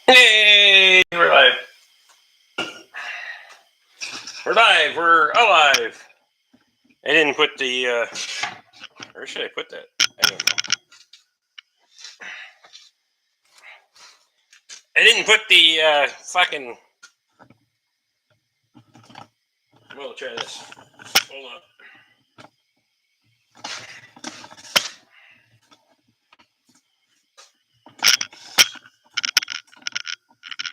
Hey, we're live. We're live. We're alive. I didn't put the, where should I put that? I don't know. I didn't put the, fucking, we'll try this. Hold on.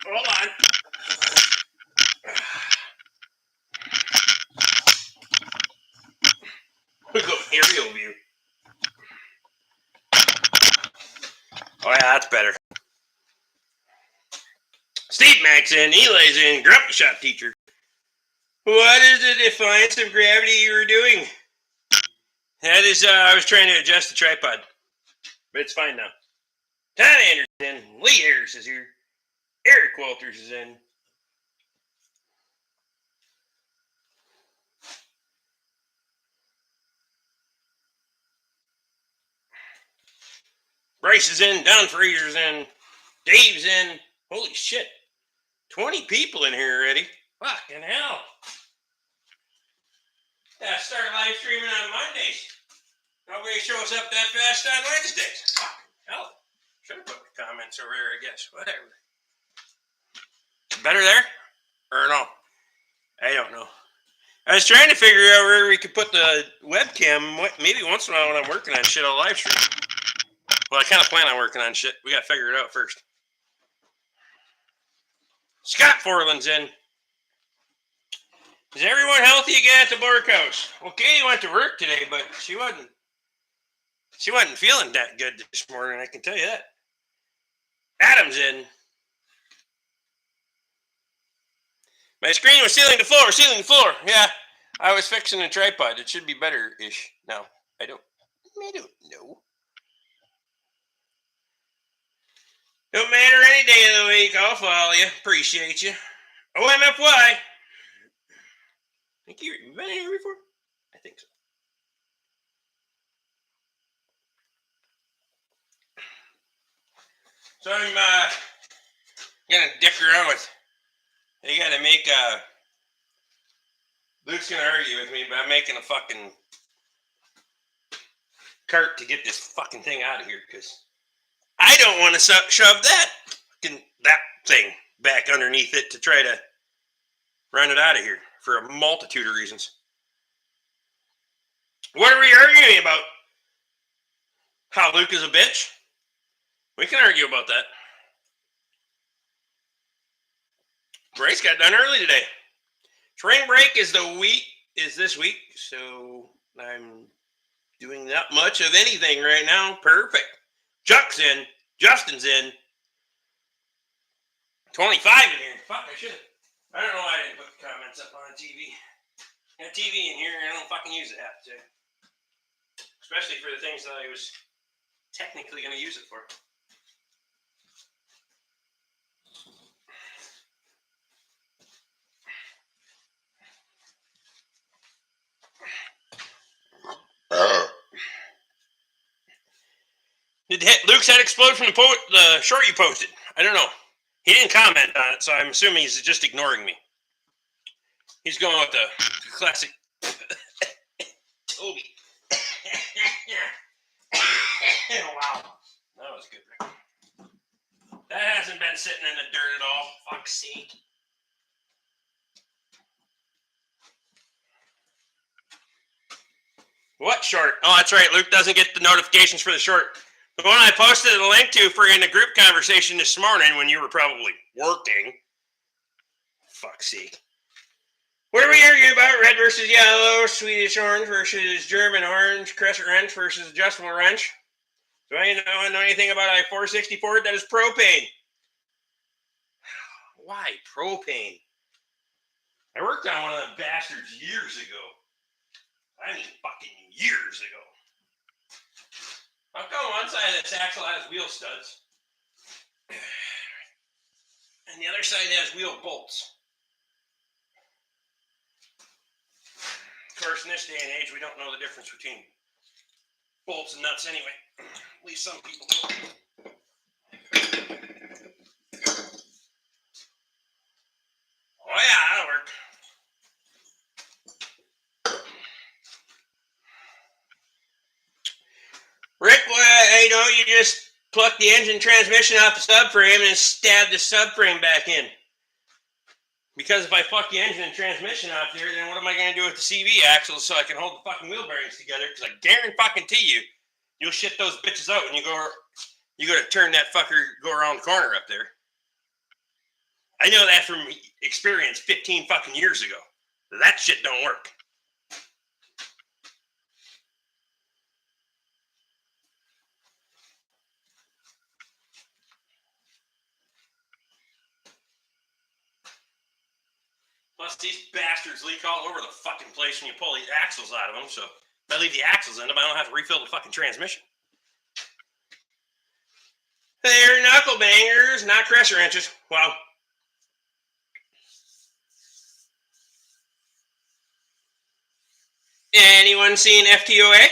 Hold on. We'll go aerial view. Oh, yeah, that's better. Steve Max in, Eli's in, Grumpy Shop Teacher. What is the defiance of gravity you were doing? That is, I was trying to adjust the tripod. But it's fine now. Todd Anderson, Lee Harris is here. Eric Walters is in. Bryce is in. Don Fraser's in. Dave's in. Holy shit. 20 people in here already. Fucking hell. Yeah, start live streaming on Mondays. Nobody shows up that fast on Wednesdays. Fucking hell. Should have put the comments over there, I guess. Whatever. Better there? Or no? I don't know. I was trying to figure out where we could put the webcam. Maybe once in a while when I'm working on shit, I'll live stream. Well, I kind of plan on working on shit. We got to figure it out first. Scott Forland's in. Is everyone healthy again at the Bork House? Okay, went to work today, but she wasn't feeling that good this morning, I can tell you that. Adam's in. My screen was ceiling to floor. Yeah, I was fixing a tripod. It should be better-ish now. I don't know. Don't matter any day of the week. I'll follow you. Appreciate you. OMFY. Think you've been here before? I think so. So I'm gonna dick around with. You gotta make Luke's gonna argue with me, but I'm making a fucking cart to get this fucking thing out of here because I don't want to shove that thing back underneath it to try to run it out of here for a multitude of reasons. What are we arguing about? How Luke is a bitch? We can argue about that. Bryce got done early today. Spring break is this week, so I'm doing not much of anything right now. Perfect. Chuck's in. Justin's in. 25 in here. Fuck, I should have. I don't know why I didn't put the comments up on the TV. Got TV in here, and I don't fucking use it half the time. Especially for the things that I was technically going to use it for. Did Luke's head explode from the short you posted? I don't know. He didn't comment on it, so I'm assuming he's just ignoring me. He's going with the classic Toby. Wow. That was good, Rick. That hasn't been sitting in the dirt at all. Fuck's sake. What short? Oh, that's right. Luke doesn't get the notifications for the short. The one I posted a link to for in the group conversation this morning when you were probably working. Fuck's sake. What are we arguing about? Red versus yellow, Swedish orange versus German orange, crescent wrench versus adjustable wrench. Do I know anything about a 464 that is propane? Why propane? I worked on one of the bastards years ago. I mean fucking years ago. How come one side of this axle has wheel studs and the other side has wheel bolts? Of course, in this day and age, we don't know the difference between bolts and nuts anyway. At least some people do. just pluck the engine transmission off the subframe and stab the subframe back in. Because if I fuck the engine and transmission off there, then what am I going to do with the CV axles so I can hold the fucking wheel bearings together? Because I guarantee you, you'll shit those bitches out when you go to turn that fucker, go around the corner up there. I know that from experience 15 fucking years ago. That shit don't work. Plus, these bastards leak all over the fucking place when you pull these axles out of them. So if I leave the axles in them, I don't have to refill the fucking transmission. They're knuckle bangers, not crusher wrenches. Wow. Anyone seen FTOA?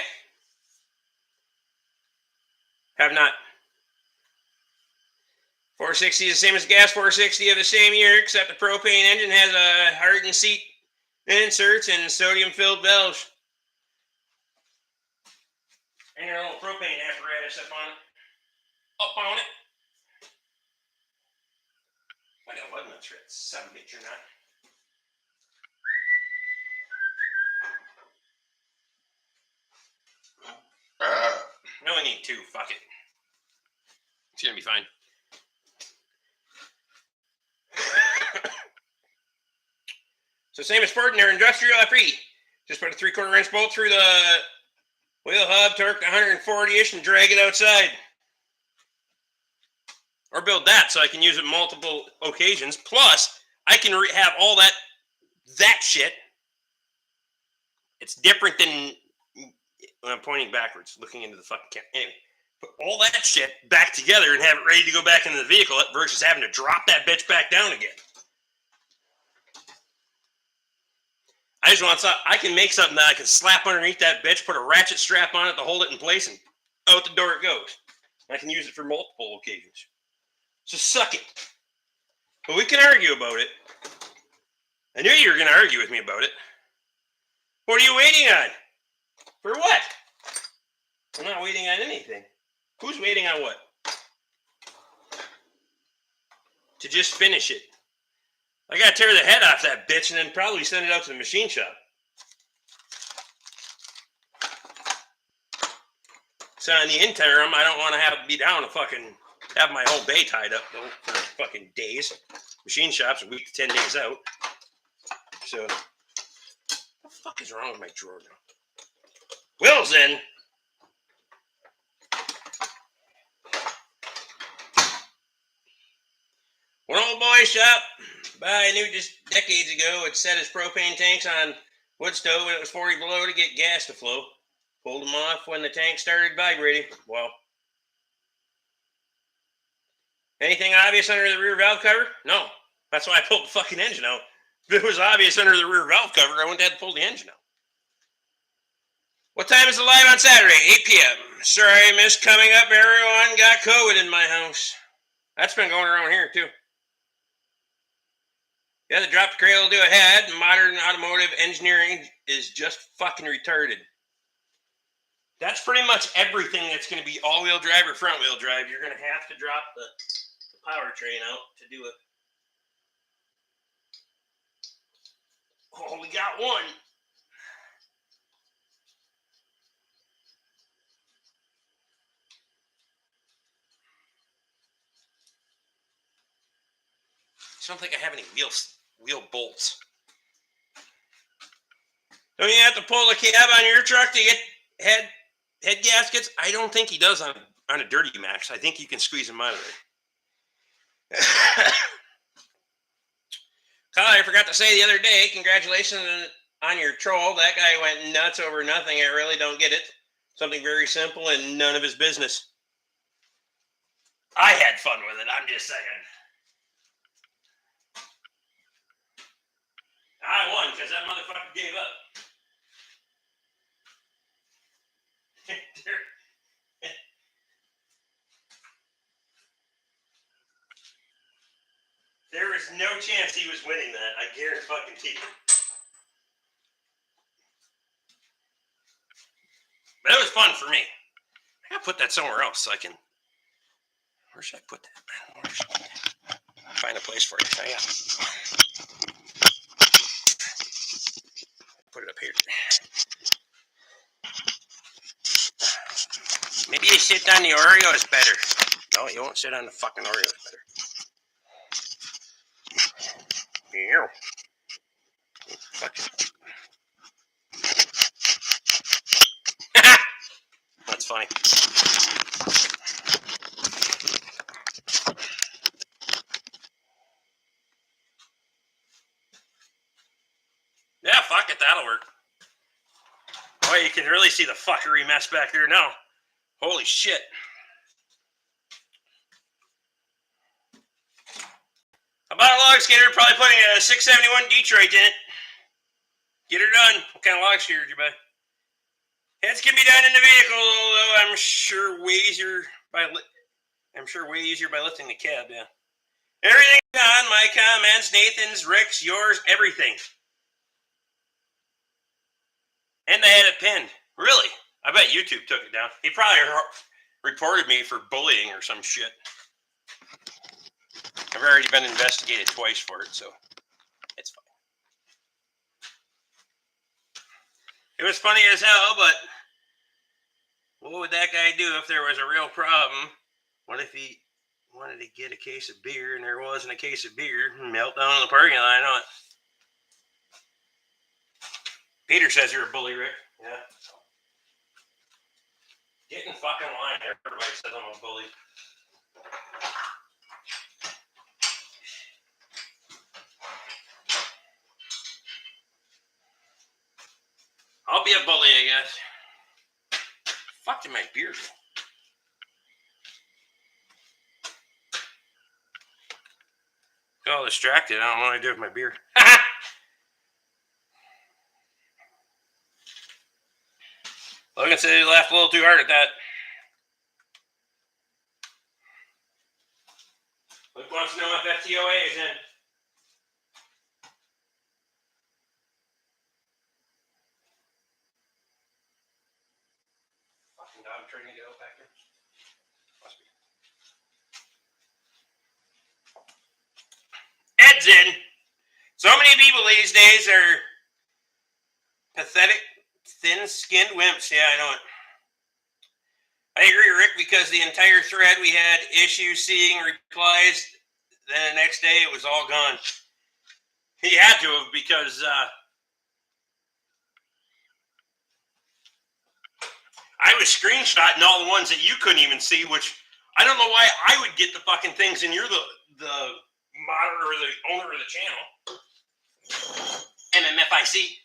Have not. 460 is the same as gas 460 of the same year, except the propane engine has a hardened seat inserts and sodium-filled valves. And your little propane apparatus up on it. I got lug nuts, right? Son of a bitch, you're not. I only need 2. Fuck it. It's gonna be fine. So same as Ford, and they're industrial free. Just put a 3/4 inch bolt through the wheel hub, torque to 140-ish, and drag it outside. Or build that so I can use it multiple occasions. Plus, I can have all that shit. It's different than when I'm pointing backwards, looking into the fucking camera. Anyway, put all that shit back together and have it ready to go back into the vehicle versus having to drop that bitch back down again. I just want something. I can make something that I can slap underneath that bitch, put a ratchet strap on it to hold it in place, and out the door it goes. I can use it for multiple occasions. So suck it. But we can argue about it. I knew you were going to argue with me about it. What are you waiting on? For what? I'm not waiting on anything. Who's waiting on what? To just finish it. I gotta tear the head off that bitch and then probably send it out to the machine shop. So in the interim, I don't want to be down to fucking have my whole bay tied up for fucking days. Machine shops a week to 10 days out. So, what the fuck is wrong with my drawer now? Will's in. One old boy shop I knew just decades ago had set his propane tanks on wood stove when it was 40 below to get gas to flow. Pulled them off when the tank started vibrating. Well, anything obvious under the rear valve cover? No. That's why I pulled the fucking engine out. If it was obvious under the rear valve cover, I wouldn't have to pull the engine out. What time is it live on Saturday? 8 p.m. Sorry I missed coming up. Everyone got COVID in my house. That's been going around here, too. Yeah, the drop the cradle to a head. Modern automotive engineering is just fucking retarded. That's pretty much everything that's going to be all-wheel drive or front-wheel drive. You're going to have to drop the powertrain out to do it. Oh, we got one. I don't think I have any wheel bolts. Don't you have to pull the cab on your truck to get head gaskets? I don't think he does on a Dirty Max. I think you can squeeze them out of there. Kyle, I forgot to say the other day, congratulations on your troll. That guy went nuts over nothing. I really don't get it. Something very simple and none of his business. I had fun with it, I'm just saying. I won because that motherfucker gave up. There was no chance he was winning that. I guarantee you. But that was fun for me. I gotta put that somewhere else so I can Where should I put that? Find a place for it. Oh, yeah. Put it up here. Maybe you sit on the Oreos better. No, you won't sit on the fucking Oreos better. Ew. Fuck it. That's funny. Yeah, fuck it, that'll work. Boy, you can really see the fuckery mess back there now. Holy shit. About a log skater, probably putting a 671 Detroit in it. Get her done. What kind of log skater did you buy? Heads can be done in the vehicle, although I'm sure way easier by lifting the cab, yeah. Everything on, my comments, Nathan's, Rick's, yours, everything. And they had it pinned. Really? I bet YouTube took it down. He probably reported me for bullying or some shit. I've already been investigated twice for it, so it's fine. It was funny as hell, but what would that guy do if there was a real problem? What if he wanted to get a case of beer and there wasn't a case of beer? Melt down in the parking lot, I know it. Peter says you're a bully, Rick. Yeah. Get in fucking line. Everybody says I'm a bully. I'll be a bully, I guess. Fuck did my beer go? Got all distracted. I don't know what I do with my beer. Logan said he laughed a little too hard at that. Luke wants to know if FTOA is in. Fucking dog trying to get out back there. Must be. Ed's in. So many people these days are pathetic, thin-skinned wimps. Yeah, I know it. I agree, Rick, because the entire thread we had issues seeing replies. Then the next day it was all gone. He had to have because I was screenshotting all the ones that you couldn't even see, which I don't know why I would get the fucking things and you're the moderator or the owner of the channel. MMFIC.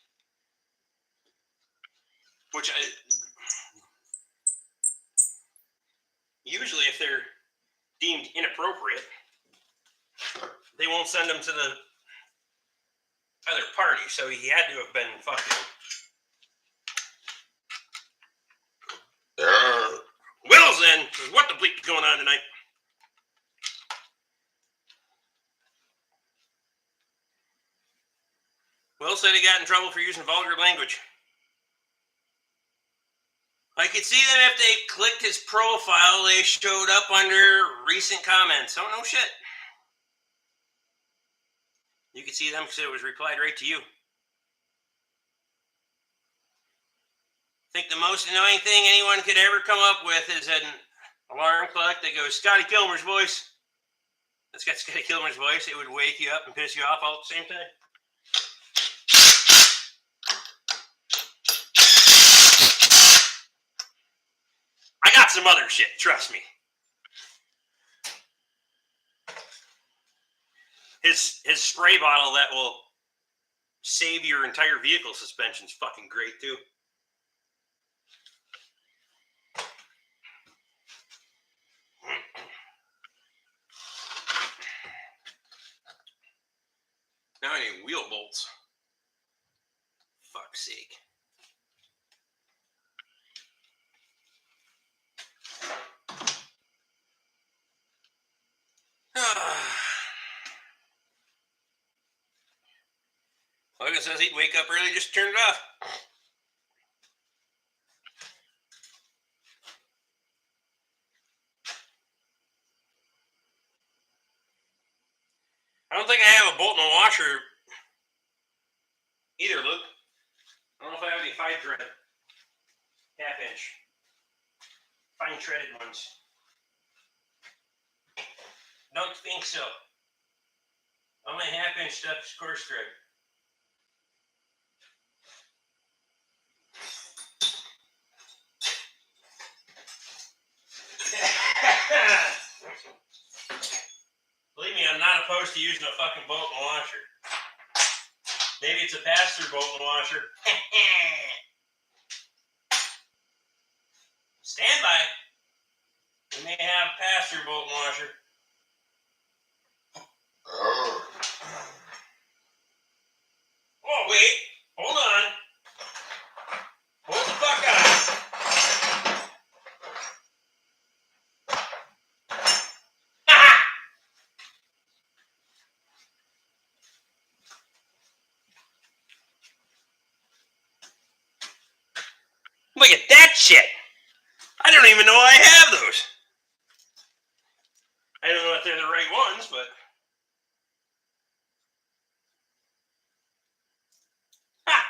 Which usually if they're deemed inappropriate, they won't send them to the other party. So he had to have been fucking. Will's in. What the bleep is going on tonight? Will said he got in trouble for using vulgar language. I could see them if they clicked his profile, they showed up under recent comments. Oh, no shit. You could see them because it was replied right to you. I think the most annoying thing anyone could ever come up with is an alarm clock that goes, Scotty Kilmer's voice. That's got Scotty Kilmer's voice. It would wake you up and piss you off all at the same time. I got some other shit, trust me. His spray bottle that will save your entire vehicle suspension is fucking great too. Now I need wheel bolts. Fuck's sake. Logan says he'd wake up early just to turn it off. I don't think I have a bolt and a washer either, Luke. I don't know if I have any 5-thread, half-inch, fine-threaded ones. Don't think so. All my half-inch stuff is coarse thread. Believe me, I'm not opposed to using a fucking bolt and washer. Maybe it's a pass-through bolt and washer. Stand by. We may have a pass-through bolt and washer. Oh, wait. Hold on. Hold the fuck on. Look at that shit. I don't even know I have those. I don't know if they're the right ones, but... Ha!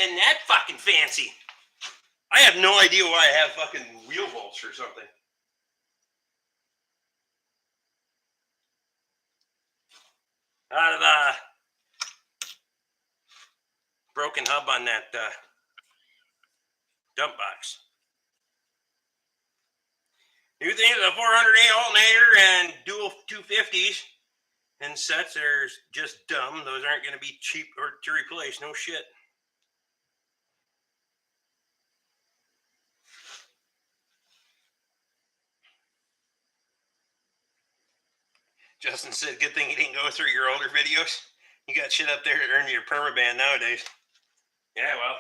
Isn't that fucking fancy? I have no idea why I have fucking wheel bolts or something. Out of the broken hub on that dump box. New thing is a 400A alternator and dual 250s and sets are just dumb. Those aren't going to be cheap or to replace. No shit. Justin said, good thing he didn't go through your older videos. You got shit up there to earn your permaband nowadays. Yeah, well.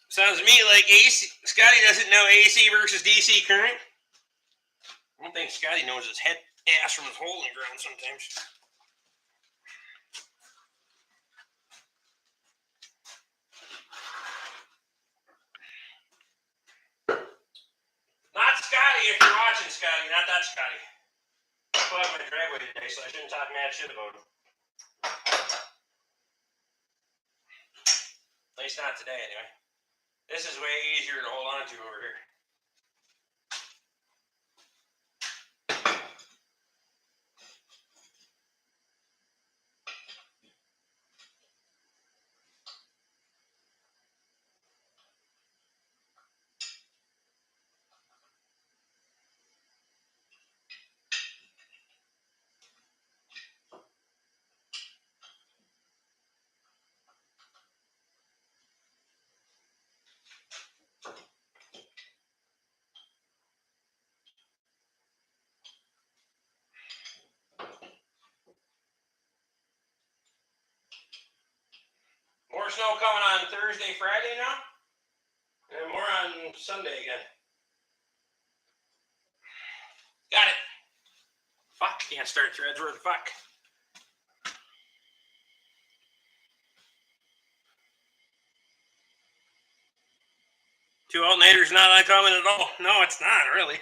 Sounds to me like AC. Scotty doesn't know AC versus DC current. I don't think Scotty knows his head ass from his hole in the ground sometimes. Not Scotty, if you're watching, Scotty. Not that Scotty. I put out my driveway today, so I shouldn't talk mad shit about him. At least not today, anyway. This is way easier to hold on to over here. More snow coming on Thursday, Friday now, and more on Sunday again. Got it. Fuck, can't start threads worth of fuck. Two alternators not uncommon at all. No, it's not, really.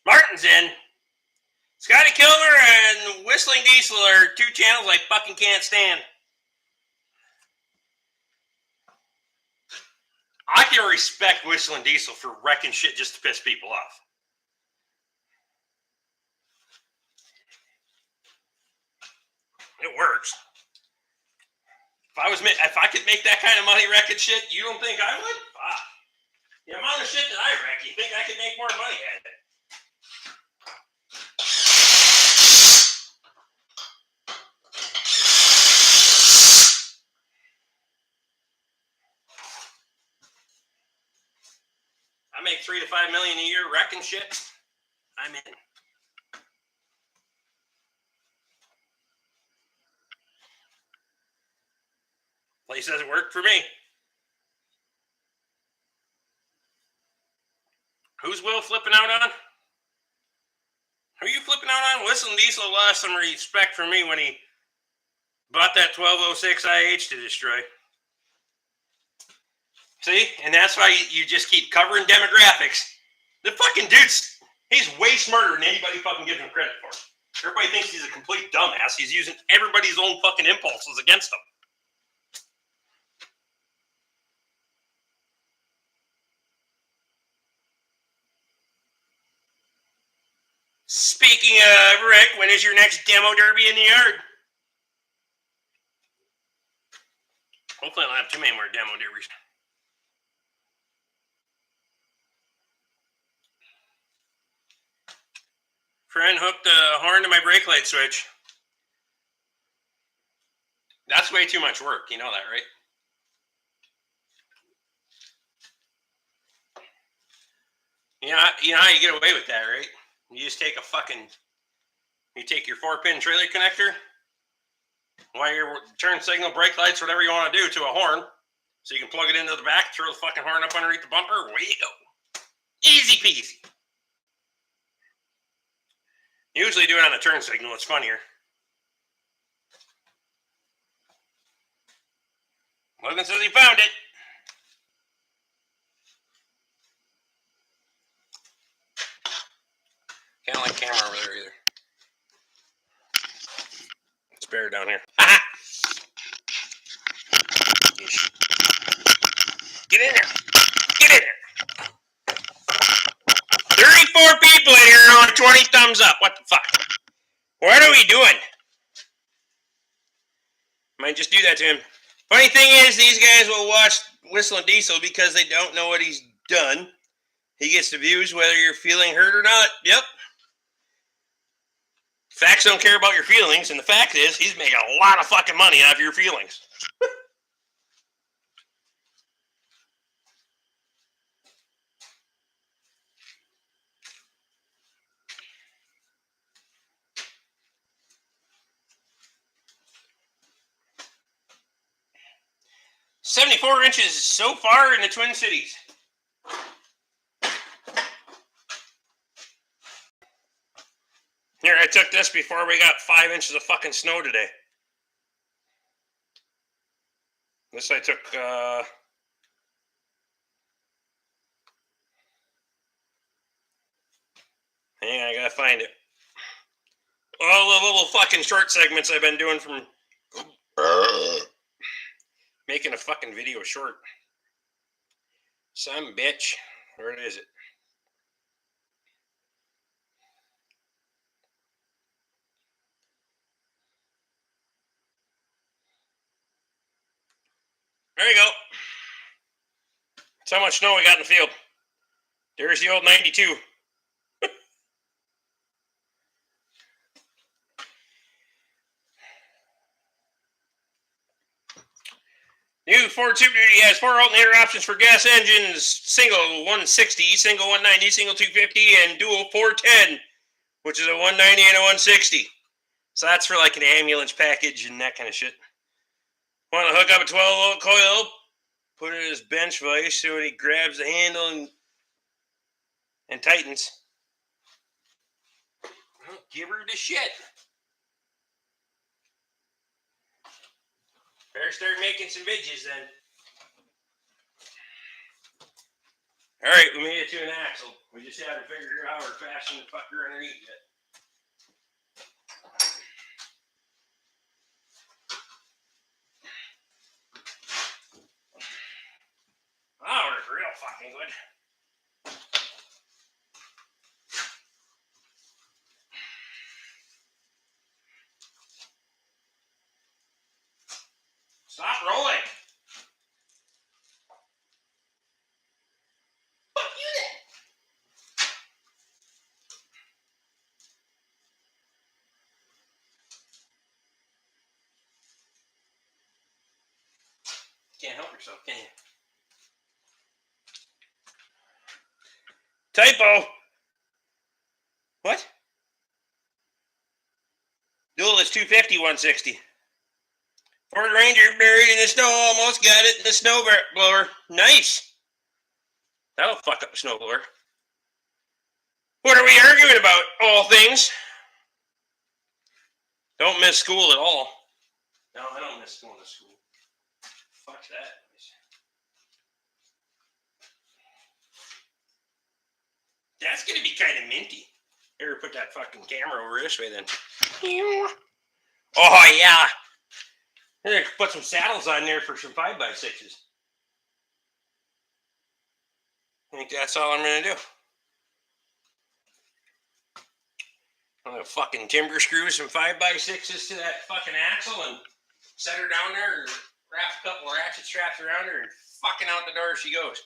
Martin's in. Scotty Kilmer and Whistling Diesel are two channels I fucking can't stand. I can respect Whistling Diesel for wrecking shit just to piss people off. It works. If I could make that kind of money wrecking shit, you don't think I would? Fuck. The amount of shit that I wreck, you think I could make more money at it? I make $3 to $5 million a year wrecking shit. I'm in. Place doesn't work for me. Who's Will flipping out on? Are you flipping out on Whistling Diesel? Lost some respect for me when he bought that 1206 IH to destroy. See? And that's why you just keep covering demographics. The fucking dude's, he's way smarter than anybody fucking gives him credit for. Everybody thinks he's a complete dumbass. He's using everybody's own fucking impulses against him. Speaking of, Rick, when is your next demo derby in the yard? Hopefully I don't have too many more demo derbies. Friend hooked a horn to my brake light switch. That's way too much work. You know that, right? You know how you get away with that, right? You just take you take your 4-pin trailer connector, wire turn signal, brake lights, whatever you want to do to a horn, so you can plug it into the back, throw the fucking horn up underneath the bumper, away you go. Easy peasy. Usually do it on a turn signal, it's funnier. Logan says he found it. Can't like camera over there either. It's better down here. Get in there. Get in there. 34 people in here on 20 thumbs up. What the fuck? What are we doing? Might just do that to him. Funny thing is, these guys will watch Whistling Diesel because they don't know what he's done. He gets the views whether you're feeling hurt or not. Yep. Facts don't care about your feelings, and the fact is, he's making a lot of fucking money off your feelings. 74 inches so far in the Twin Cities. Here, I took this before we got 5 inches of fucking snow today. This I took, hang on, I gotta find it. All the little fucking short segments I've been doing from making a fucking video short. Some bitch. Where is it? There you go. That's how much snow we got in the field. There's the old 92. New Ford Super Duty has 4 alternator options for gas engines: single 160, single 190, single 250, and dual 410, which is a 190 and a 160. So that's for like an ambulance package and that kind of shit. Want to hook up a 12-volt coil, put it in his bench vise so when he grabs the handle and tightens. Well, give her the shit. Better start making some vidges then. Alright, we made it to an axle. We just haven't figured out how we're fashioning the fucker underneath yet. Oh, it's real fucking good. Stop rolling. Fuck you then. Can't help yourself, can you? Typo. What? Dual is 250, 160. Ford Ranger buried in the snow, almost got it in the snow blower. Nice. That'll fuck up a snow blower. What are we arguing about, all things? Don't miss school at all. No, I don't miss going to school. Fuck that. That's going to be kind of minty. Here, put that fucking camera over this way then. Oh, yeah. Here, put some saddles on there for some 5x6s. I think that's all I'm going to do. I'm going to fucking timber screw some 5x6s to that fucking axle and set her down there and wrap a couple of ratchet straps around her and fucking out the door she goes.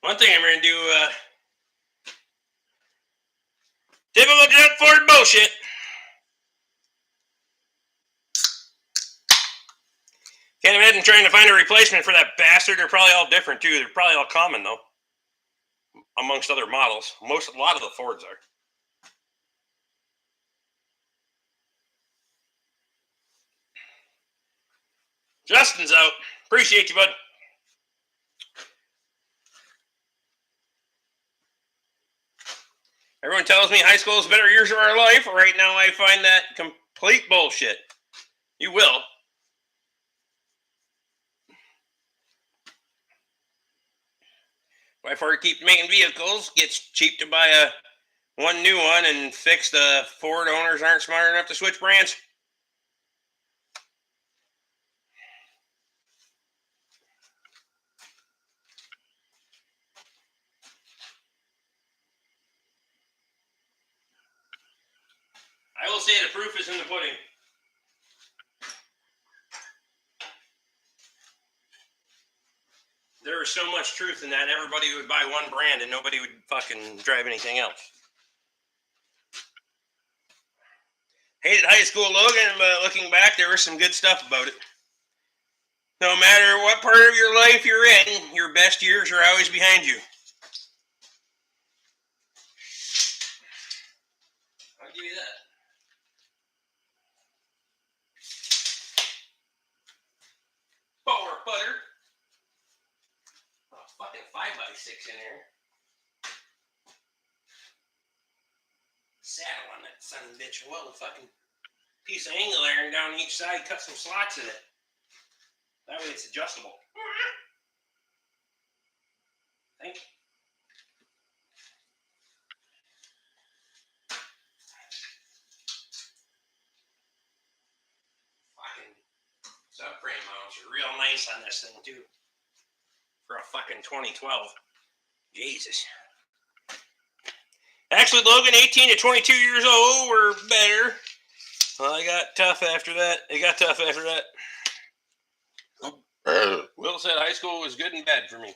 One thing I'm going to do, typical junk Ford bullshit. Can't imagine trying to find a replacement for that bastard. They're probably all different too. They're probably all common though, amongst other models. A lot of the Fords are. Justin's out. Appreciate you, bud. Everyone tells me high school is better years of our life. Right now, I find that complete bullshit. You will. By far, keep making vehicles. Gets cheap to buy one new one and fix the Ford owners aren't smart enough to switch brands. I will say the proof is in the pudding. There was so much truth in that, everybody would buy one brand and nobody would fucking drive anything else. Hated high school, Logan, but looking back, there was some good stuff about it. No matter what part of your life you're in, your best years are always behind you. I'll give you that. Power butter. Oh, fucking 5x6 in here. Saddle on that son of a bitch. Well, the fucking piece of angle iron down each side, cut some slots in it. That way it's adjustable. Thank you. Fucking subframe mounts are real nice on this thing too. For a fucking 2012. Jesus. Actually, Logan, 18 to 22 years old were better. Well, I got tough after that. It got tough after that. Will said high school was good and bad for me.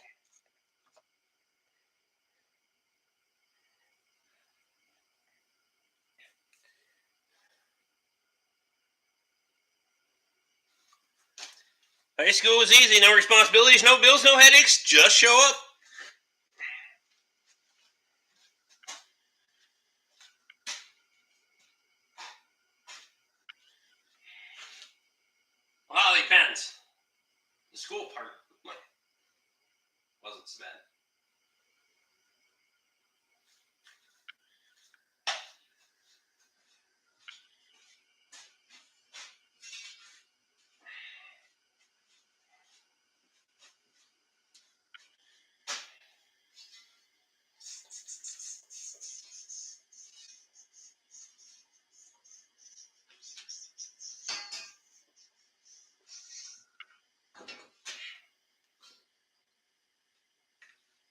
High school was easy. No responsibilities, no bills, no headaches. Just show up. Well, it depends. The school part wasn't so bad.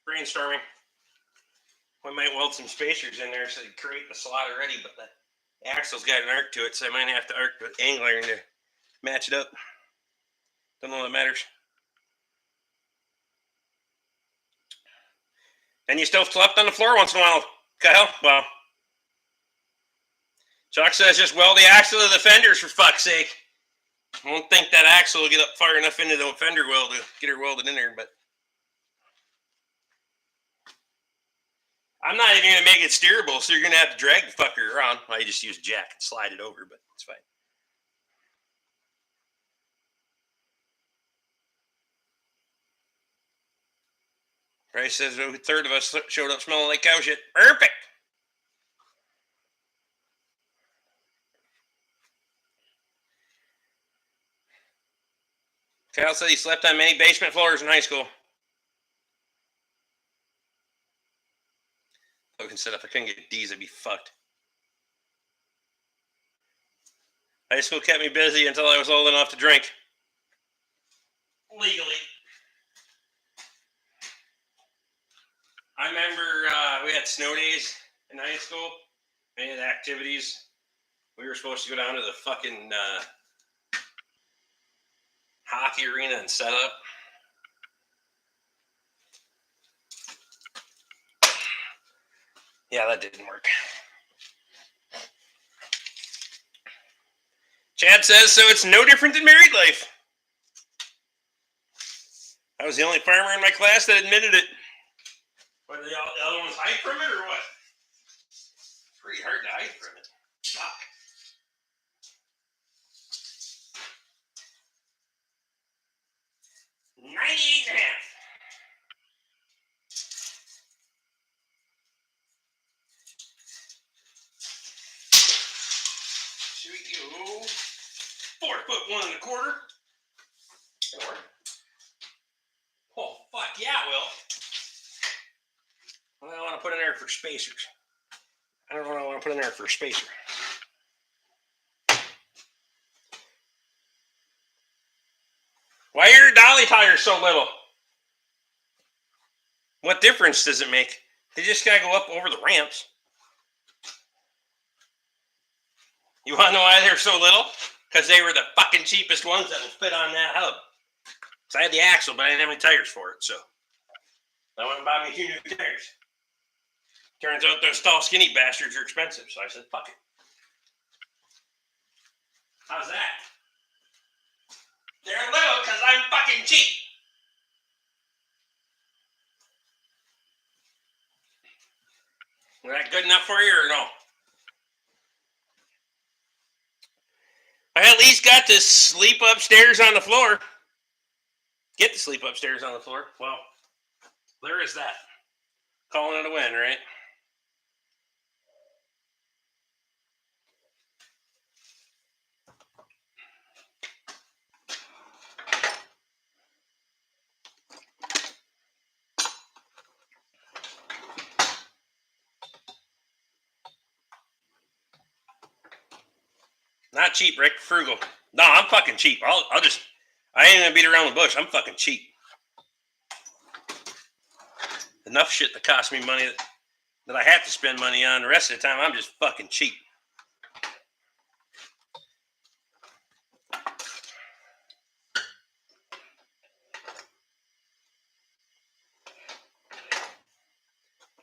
Brainstorming. We might weld some spacers in there so they create the slot already, but that axle's got an arc to it, so I might have to arc the angle iron to match it up. Don't know that matters. And you still slept on the floor once in a while, Kyle? Well, Chuck says just weld the axle of the fenders for fuck's sake. I don't think that axle will get up far enough into the fender well to get her welded in there, but I'm not even going to make it steerable, so you're going to have to drag the fucker around. Well, you just use a jack and slide it over, but it's fine. Bryce says a third of us showed up smelling like cow shit. Perfect. Cal said he slept on many basement floors in high school. Fucking said if I couldn't get D's, I'd be fucked. High school kept me busy until I was old enough to drink. Legally. I remember we had snow days in high school. We had activities. We were supposed to go down to the fucking hockey arena and set up. Yeah, that didn't work. Chad says, so it's no different than married life. I was the only farmer in my class that admitted it. What, the other ones hide from it or what? It's pretty hard to hide from it. Fuck. $98.5. Should we go 4 foot 1 1/4? Or, oh fuck yeah, Will. What do I want to put in there for spacers? I don't know what I want to put in there for a spacer. Why are your dolly tires so little? What difference does it make? They just gotta go up over the ramps. You wanna know why they're so little? Because they were the fucking cheapest ones that will fit on that hub. So I had the axle, but I didn't have any tires for it, so I went and bought me 2 new tires. Turns out those tall, skinny bastards are expensive, so I said, fuck it. How's that? They're little because I'm fucking cheap. Is that good enough for you or no? I at least got to sleep upstairs on the floor. Get to sleep upstairs on the floor. Well, there is that. Calling it a win, right? Not cheap, Rick. Frugal. No, I'm fucking cheap. I ain't gonna beat around the bush. I'm fucking cheap. Enough shit that costs me money that I have to spend money on. The rest of the time, I'm just fucking cheap.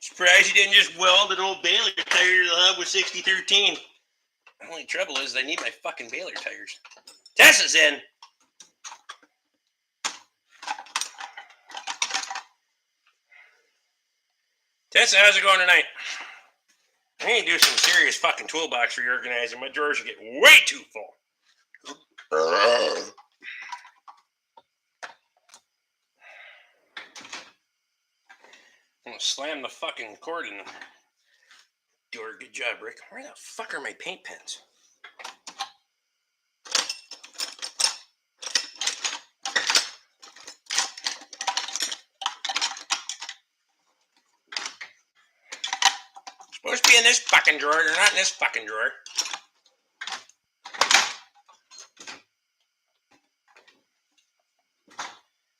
Surprised you didn't just weld an old Baylor tire to the hub with 6013. The only trouble is I need my fucking Baylor tires. Tessa's in. Tessa, how's it going tonight? I need to do some serious fucking toolbox reorganizing. My drawers are getting way too full. I'm gonna slam the fucking cord in the door. Good job, Rick. Where the fuck are my paint pens? Supposed to be in this fucking drawer. They're not in this fucking drawer.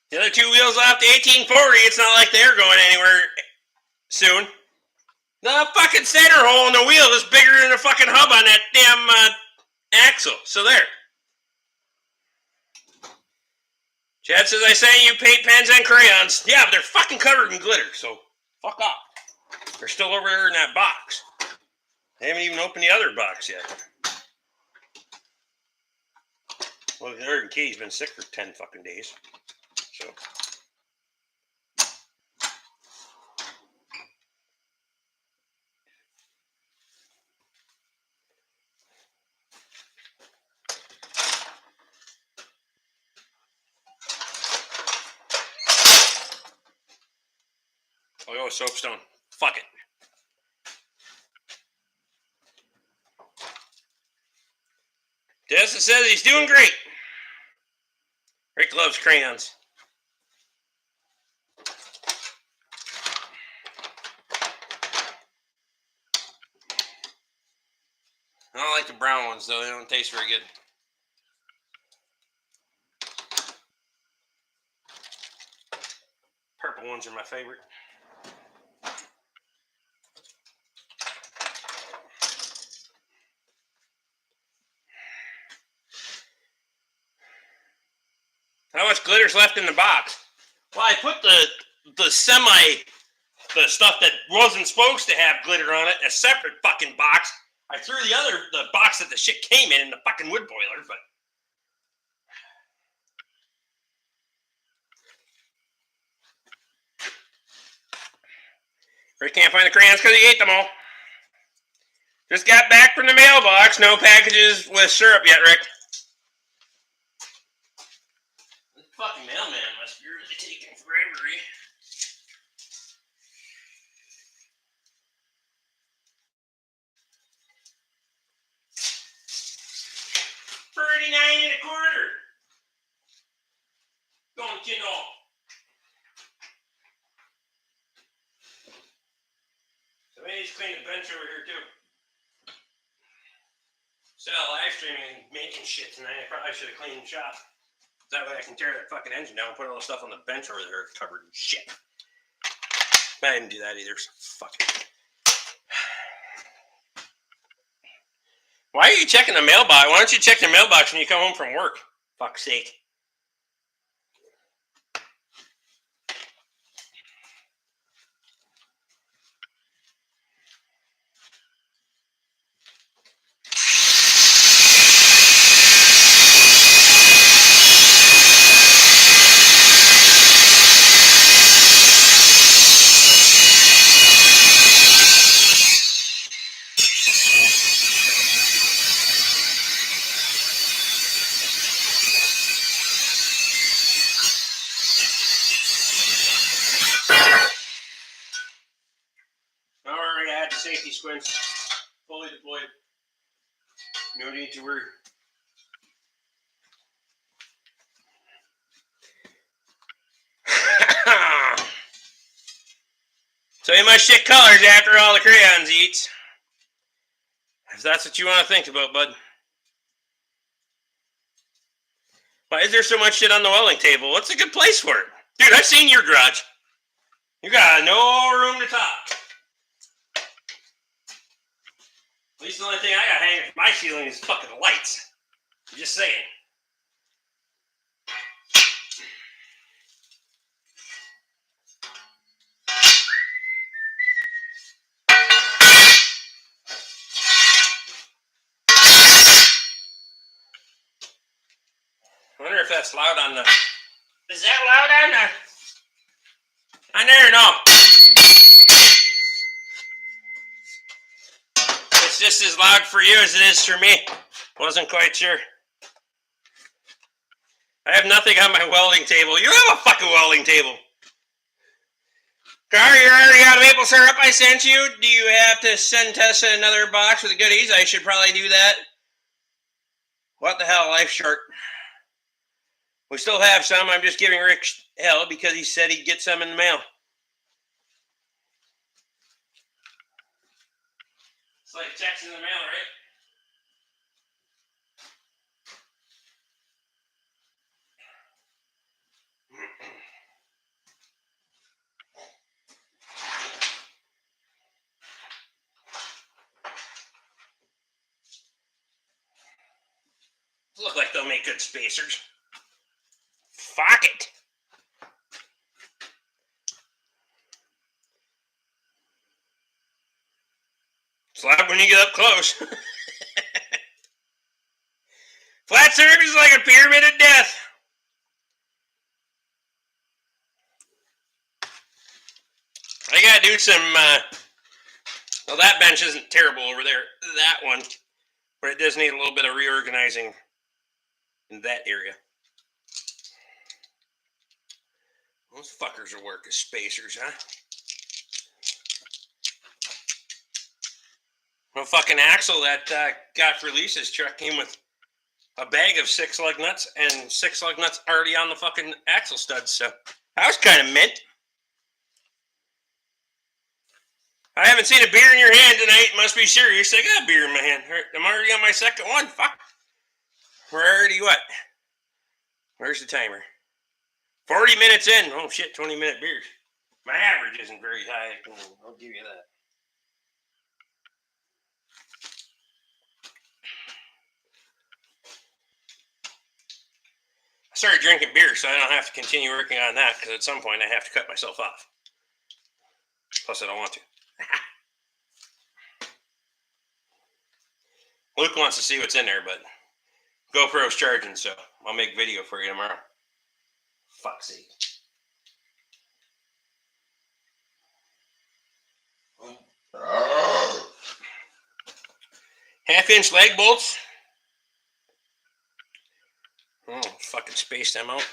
The other 2 wheels off the 1840. It's not like they're going anywhere soon. The fucking center hole in the wheel is bigger than the fucking hub on that damn axle. So there. Chad says I sent you paint pens and crayons. Yeah, but they're fucking covered in glitter. So fuck off. They're still over there in that box. I haven't even opened the other box yet. Well, the other kid's been sick for 10 fucking days. So. I'll go with soapstone. Fuck it. Tessa says he's doing great. Rick loves crayons. I don't like the brown ones, though. They don't taste very good. Purple ones are my favorite. How much glitter's left in the box? Well, I put the stuff that wasn't supposed to have glitter on it in a separate fucking box. I threw the box that the shit came in the fucking wood boiler, but Rick can't find the crayons because he ate them all. Just got back from the mailbox. No packages with syrup yet, Rick. This fucking mailman must be really taking forever. 39 1/4. Don't you know? Somebody needs to clean the bench over here too. So live streaming and making shit tonight. I probably should have cleaned the shop. That way I can tear that fucking engine down and put all the stuff on the bench over there covered in shit. But I didn't do that either, so fuck it. Why are you checking the mailbox? Why don't you check the mailbox when you come home from work? Fuck's sake. Alright, I had the safety squints fully deployed. No need to worry. So he must shit colors after all the crayons he eats. If that's what you want to think about, bud. Why is there so much shit on the welding table? What's a good place for it? Dude, I've seen your garage. You got no room to talk. At least the only thing I got hanging from my ceiling is fucking lights. I'm just saying. I wonder if that's loud on the... Is that loud on the... On there? No. It's just as loud for you as it is for me. Wasn't quite sure. I have nothing on my welding table. You have a fucking welding table. Car, you already got maple syrup I sent you. Do you have to send Tessa another box with the goodies? I should probably do that. What the hell? Life's short. We still have some. I'm just giving Rick hell because he said he'd get some in the mail. It's like checks in the mail, right? Look like they'll make good spacers. Fuck it. It's loud when you get up close. Flat syrup is like a pyramid of death. I gotta do some, well, that bench isn't terrible over there, that one, but it does need a little bit of reorganizing in that area. Those fuckers will work as spacers, huh? No fucking axle that got for Lisa's truck came with a bag of 6 lug nuts and 6 lug nuts already on the fucking axle studs. So I was kind of mint. I haven't seen a beer in your hand tonight. Must be serious. I got a beer in my hand. I'm already on my second one. Fuck. We're already what? Where's the timer? 40 minutes in. Oh shit, 20-minute beers. My average isn't very high. I'll give you that. I started drinking beer, so I don't have to continue working on that, because at some point I have to cut myself off. Plus, I don't want to. Luke wants to see what's in there, but GoPro's charging, so I'll make video for you tomorrow. Fuck's sake. Half-inch leg bolts. Oh, fucking spaced them out.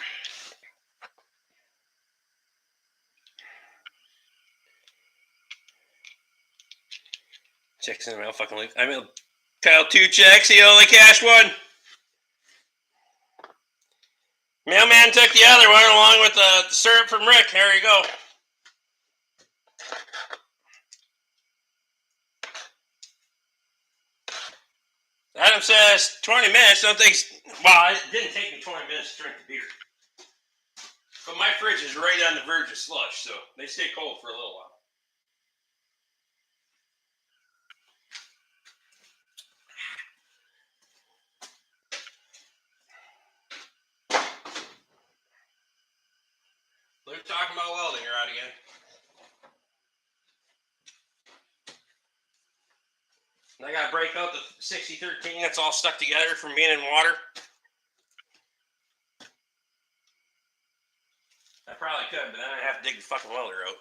Checks in the mail, fucking Luke. I mailed Kyle 2 checks, he only cashed 1. Mailman took the other one along with the syrup from Rick. There you go. Adam says 20 minutes. Don't think. Well, it didn't take me 20 minutes to drink the beer. But my fridge is right on the verge of slush, so they stay cold for a little while. Luke talking about welding rod again. And I got to break out the 6013 that's all stuck together from being in water. I probably could, but then I'd have to dig the fucking welder out.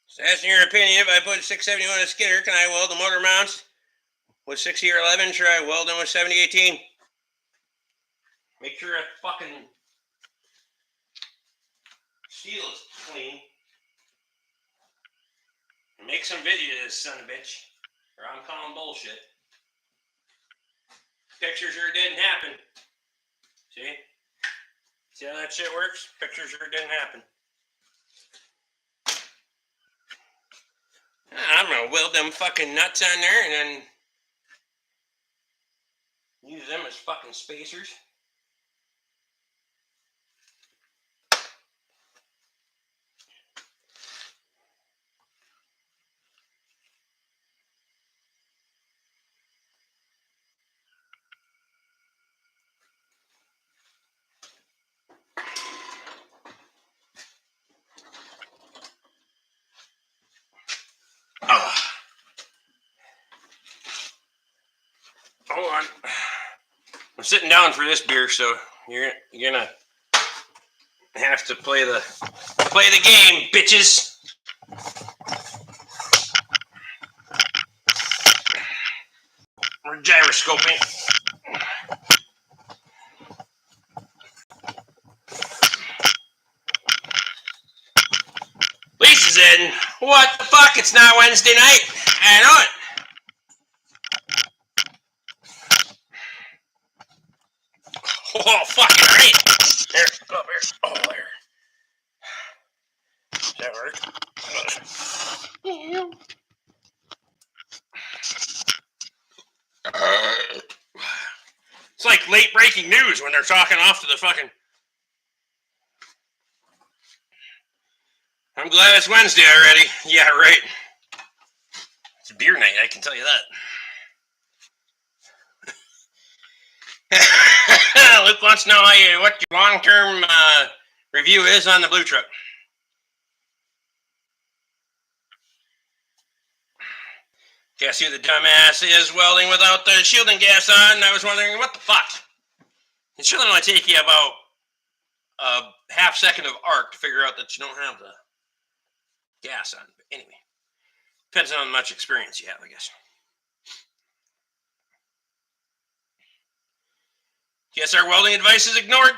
So asking your opinion, if I put 671 in a skidder, can I weld the motor mounts with 60 or 11? Should I weld them with 7018? Make sure that fucking steel is clean. Make some video of this son of a bitch, or I'm calling bullshit. Pictures or it didn't happen. See? See how that shit works? Pictures or it didn't happen. I'm gonna weld them fucking nuts on there and then use them as fucking spacers. Hold on. I'm sitting down for this beer, so you're gonna have to play the game, bitches. We're gyroscoping. Lisa's in. What the fuck? It's not Wednesday night. I know it. Oh, fucking right. There. Oh, there. Oh, there. Does that work? It's like late breaking news when they're talking off to the fucking... I'm glad it's Wednesday already. Yeah, right. It's beer night, I can tell you that. Luke wants to know what your long-term review is on the blue truck. Guess who the dumbass is welding without the shielding gas on? I was wondering, what the fuck? It should only take you about a half second of arc to figure out that you don't have the gas on. But anyway, depends on how much experience you have, I guess. Guess our welding advice is ignored.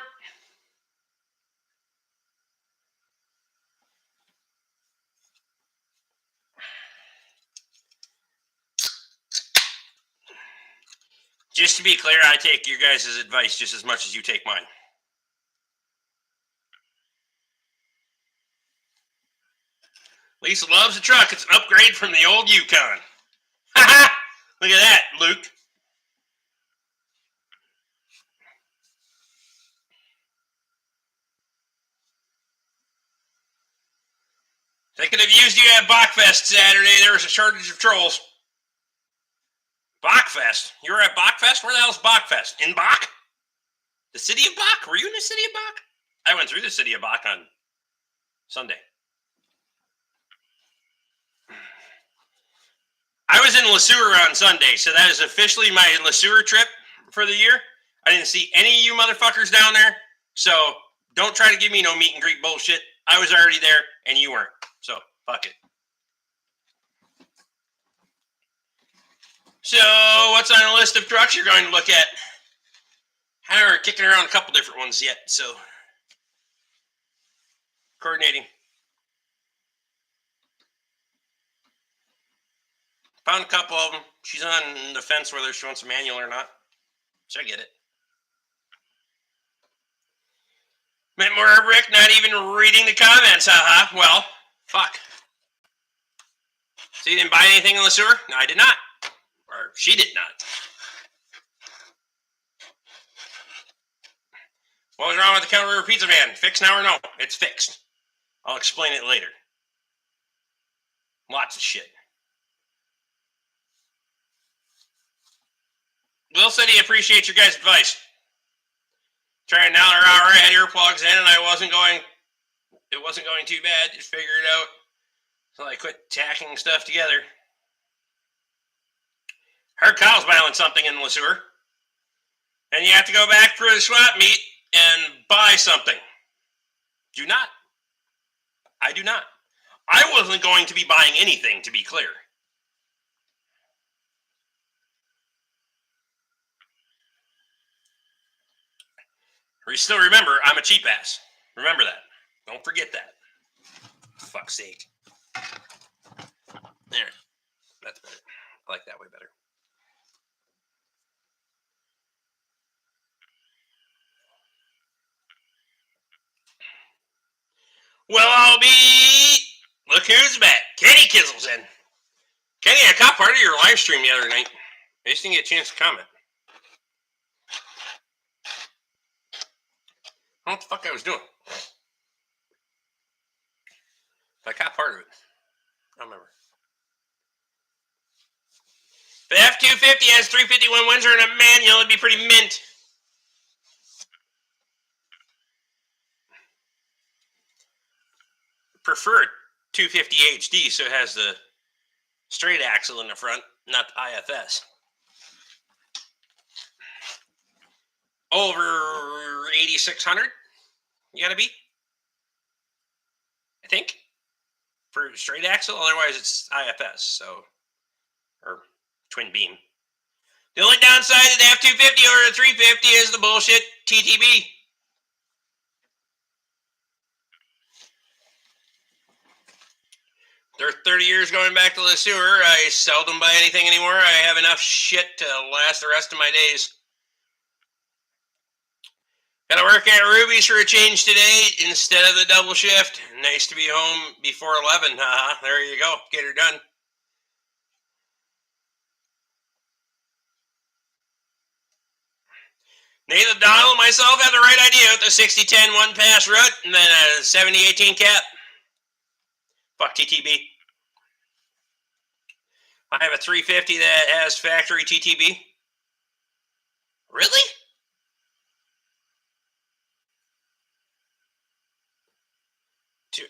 Just to be clear, I take your guys' advice just as much as you take mine. Lisa loves the truck. It's an upgrade from the old Yukon. Ha ha! Look at that, Luke. They could have used you at Bachfest Saturday. There was a shortage of trolls. Bachfest? You were at Bachfest? Where the hell's Bachfest? In Bach? The city of Bach? Were you in the city of Bach? I went through the city of Bach on Sunday. I was in Le Sueur on Sunday, so that is officially my Le Sueur trip for the year. I didn't see any of you motherfuckers down there, so don't try to give me no meet and greet bullshit. I was already there, and you weren't. So, fuck it. So, what's on the list of trucks you're going to look at? We're kicking around a couple different ones yet, so coordinating. Found a couple of them. She's on the fence whether she wants a manual or not. So I get it. Met more Rick not even reading the comments, haha. Well, fuck. So you didn't buy anything in Le Sueur? No, I did not. Or she did not. What was wrong with the Count River Pizza van? Fixed now or no? It's fixed. I'll explain it later. Lots of shit. Will said he appreciates your guys' advice. Trying now an hour, I had earplugs in and it wasn't going too bad. Just figure it out. So I quit tacking stuff together. Heard Kyle's buying something in Le Sueur. And you have to go back for the swap meet and buy something. Do not. I do not. I wasn't going to be buying anything, to be clear. Still remember, I'm a cheap ass. Remember that. Don't forget that. For fuck's sake. There. That's better. I like that way better. Well, I'll be... Look who's back. Kenny Kizzle's in. Kenny, I caught part of your live stream the other night. I just didn't get a chance to comment. I don't know what the fuck I was doing. I caught part of it. I don't remember. If the F-250 has 351 Windsor and a manual, it'd be pretty mint. Preferred 250 HD, so it has the straight axle in the front, not the IFS. Over 8,600, you gotta be, I think, for straight axle. Otherwise, it's IFS, so, or twin beam. The only downside of the F-250 or the 350 is the bullshit TTB. They're 30 years going back to Le Sueur. I seldom buy anything anymore. I have enough shit to last the rest of my days. Gotta work at Ruby's for a change today instead of the double shift. Nice to be home before 11. There you go. Get her done. Nathan Donald and myself had the right idea with the 60-10 one-pass route and then a 70-18 cap. Fuck TTB. I have a 350 that has factory TTB. Really?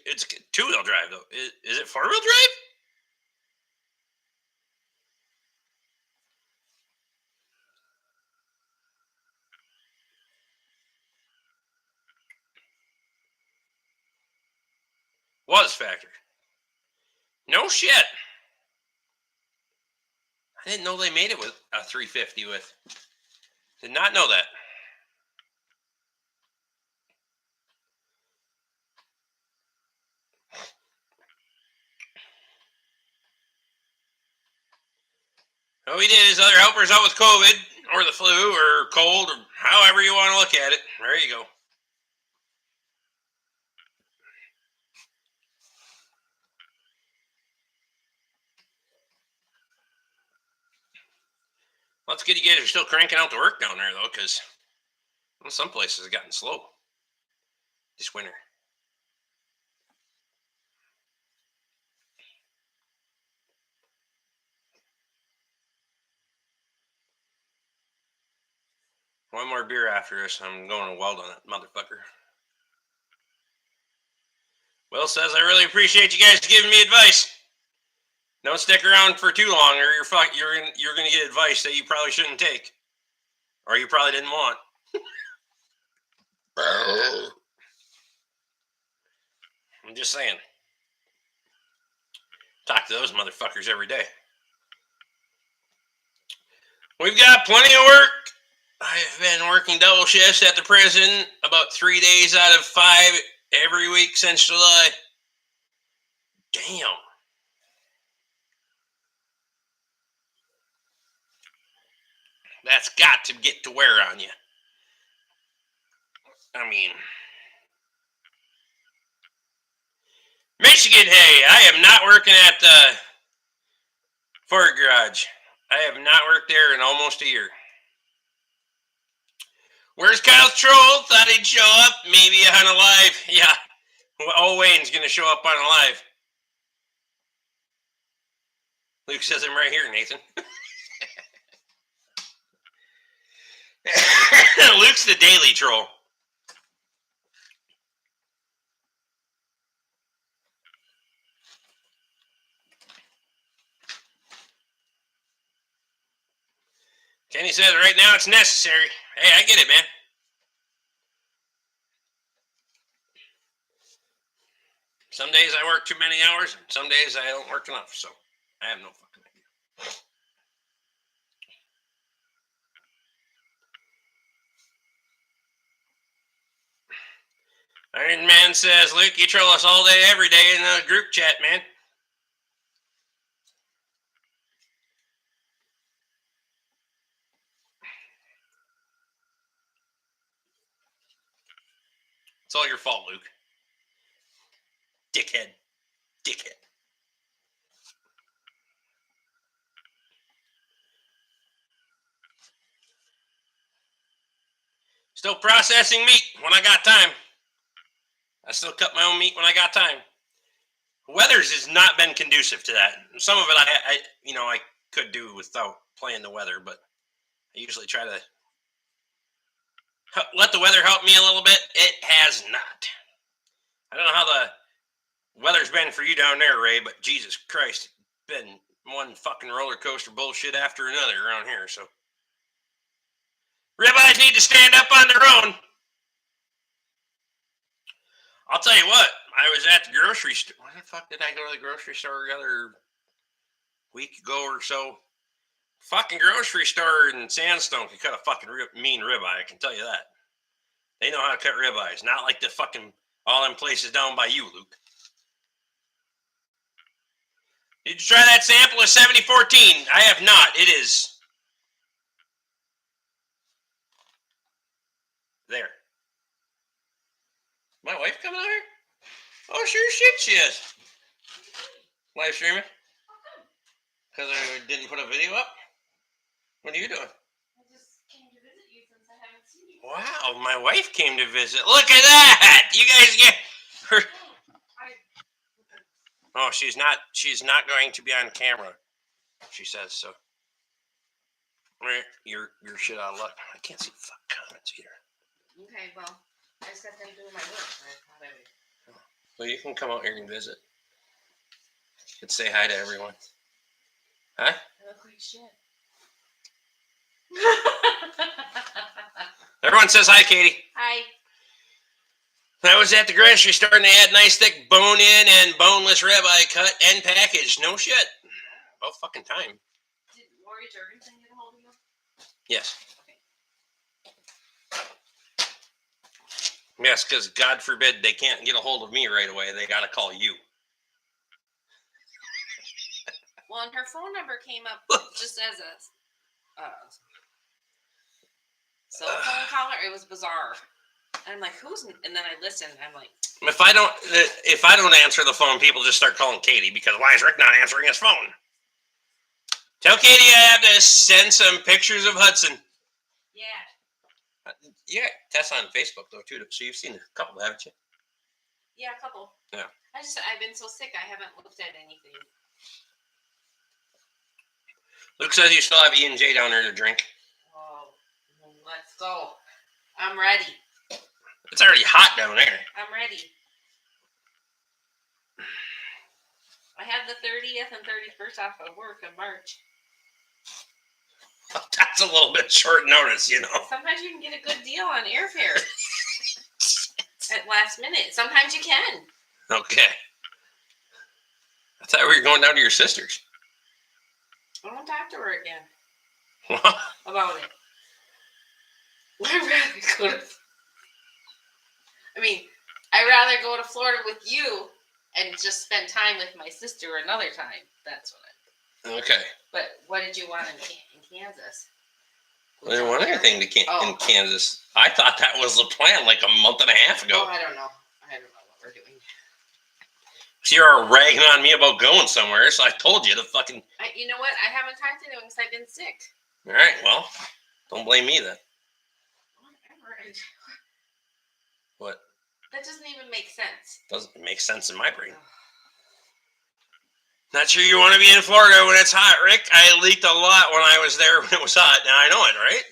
It's two-wheel drive, though. Is it four-wheel drive? Was factory. No shit. I didn't know they made it with a 350 with. Did not know that. Oh, he did his other helpers out with COVID. or the flu, or cold, or however you want to look at it. There you go. Well, it's good you guys are still cranking out the work down there, though, because some places have gotten slow this winter. One more beer after this. I'm going to weld on that motherfucker. Will says, I really appreciate you guys giving me advice. Don't stick around for too long, or you're going to get advice that you probably shouldn't take, or you probably didn't want. I'm just saying. Talk to those motherfuckers every day. We've got plenty of work. I've been working double shifts at the prison about 3 days out of 5 every week since July. Damn. That's got to get to wear on you. I mean, Michigan, hey, I am not working at the Ford Garage. I have not worked there in almost a year. Where's Kyle's troll? Thought he'd show up. Maybe on a live. Yeah. Well, Wayne's going to show up on a live. Luke says I'm right here, Nathan. Luke's the daily troll. Kenny says right now it's necessary. Hey, I get it, man. Some days I work too many hours. Some days I don't work enough. So I have no fucking idea. Iron Man says, Luke, you troll us all day, every day in the group chat, man. It's all your fault, Luke. Dickhead. Still processing meat when I got time. I still cut my own meat when I got time. Weather's has not been conducive to that. Some of it I could do without playing the weather, but I usually try to let the weather help me a little bit. It has not. I don't know how the weather's been for you down there, Ray, but Jesus Christ, it's been one fucking roller coaster bullshit after another around here, so. Ribeyes need to stand up on their own. I'll tell you what, I was at the grocery store. When the fuck did I go to the grocery store the other week ago or so? Fucking grocery store in Sandstone can cut a fucking mean ribeye, I can tell you that. They know how to cut ribeyes, not like the fucking all them places down by you, Luke. Did you try that sample of 7014? I have not. It is there. My wife coming out here? Oh, sure shit she is. Live streaming? Because I didn't put a video up? What are you doing? I just came to visit you since I haven't seen you. Wow, my wife came to visit. Look at that! You guys get her. Oh, she's not going to be on camera. She says so. You're shit out of luck. I can't see fuck comments either. Okay, well, I just got done doing my work. So I thought I would. Well, you can come out here and visit. You can say hi to everyone. Huh? I look like shit. Everyone says hi, Katie. Hi. I was at the grocery store and they had nice thick bone-in and boneless ribeye cut and packaged. No shit. About fucking time. Did Lori Jurgensen get a hold of you? Yes. Yes, because God forbid they can't get a hold of me right away. They got to call you. Well, and her phone number came up just as a cell phone caller. It was bizarre. And I'm like, who's? And then I listened. I'm like, if I don't answer the phone, people just start calling Katie because why is Rick not answering his phone? Tell Katie I have to send some pictures of Hudson. yeah. Yeah, Tess on Facebook though too. So you've seen a couple, haven't you? Yeah, a couple. Yeah. I've been so sick. I haven't looked at anything. Luke says you still have E&J down there to drink. Oh, let's go. I'm ready. It's already hot down there. I'm ready. I have the 30th and 31st off of work in March. That's a little bit short notice, you know. Sometimes you can get a good deal on airfare at last minute. Sometimes you can. Okay. I thought we were going down to your sister's. I won't talk to her again Well, about it. I'd rather go to. I'd rather go to Florida with you and just spend time with my sister another time. That's what okay. But what did you want in Kansas? I didn't want anything in Kansas. I thought that was the plan like a month and a half ago. Oh, I don't know what we're doing. So you're ragging on me about going somewhere, so I told you to fucking... You know what? I haven't talked to anyone because I've been sick. All right, well, don't blame me then. Whatever. What? That doesn't even make sense. Doesn't make sense in my brain. Not sure you want to be in Florida when it's hot, Rick. I leaked a lot when I was there when it was hot. Now I know it, right?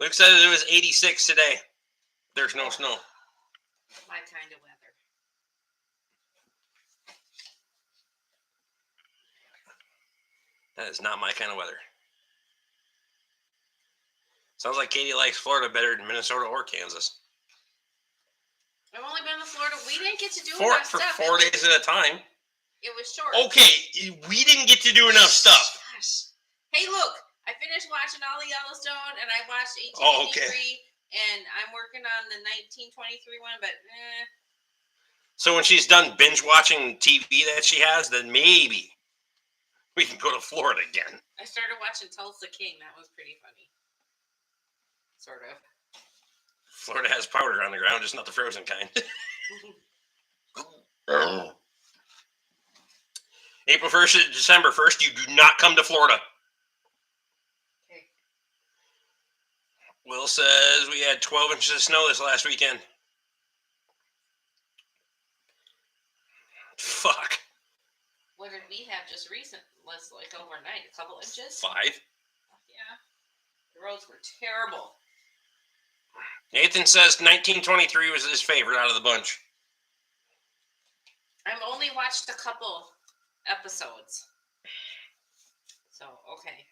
Luke says it was 86 today. There's no snow. My kind of weather. That is not my kind of weather. Sounds like Katie likes Florida better than Minnesota or Kansas. I've only been to Florida. We didn't get to do For enough stuff. 4 days at a time. It was short. Okay, we didn't get to do enough stuff. Gosh. Hey, look. I finished watching all of Yellowstone, and I watched 1883, and I'm working on the 1923 one, but So when she's done binge watching TV that she has, then maybe we can go to Florida again. I started watching Tulsa King. That was pretty funny. Sort of. Florida has powder on the ground, just not the frozen kind. April 1st to December 1st, you do not come to Florida. Okay. Will says we had 12 inches of snow this last weekend. Fuck. What did we have just recent? Was like overnight, a couple inches? 5. Yeah. The roads were terrible. Nathan says 1923 was his favorite out of the bunch. I've only watched a couple episodes. So, okay.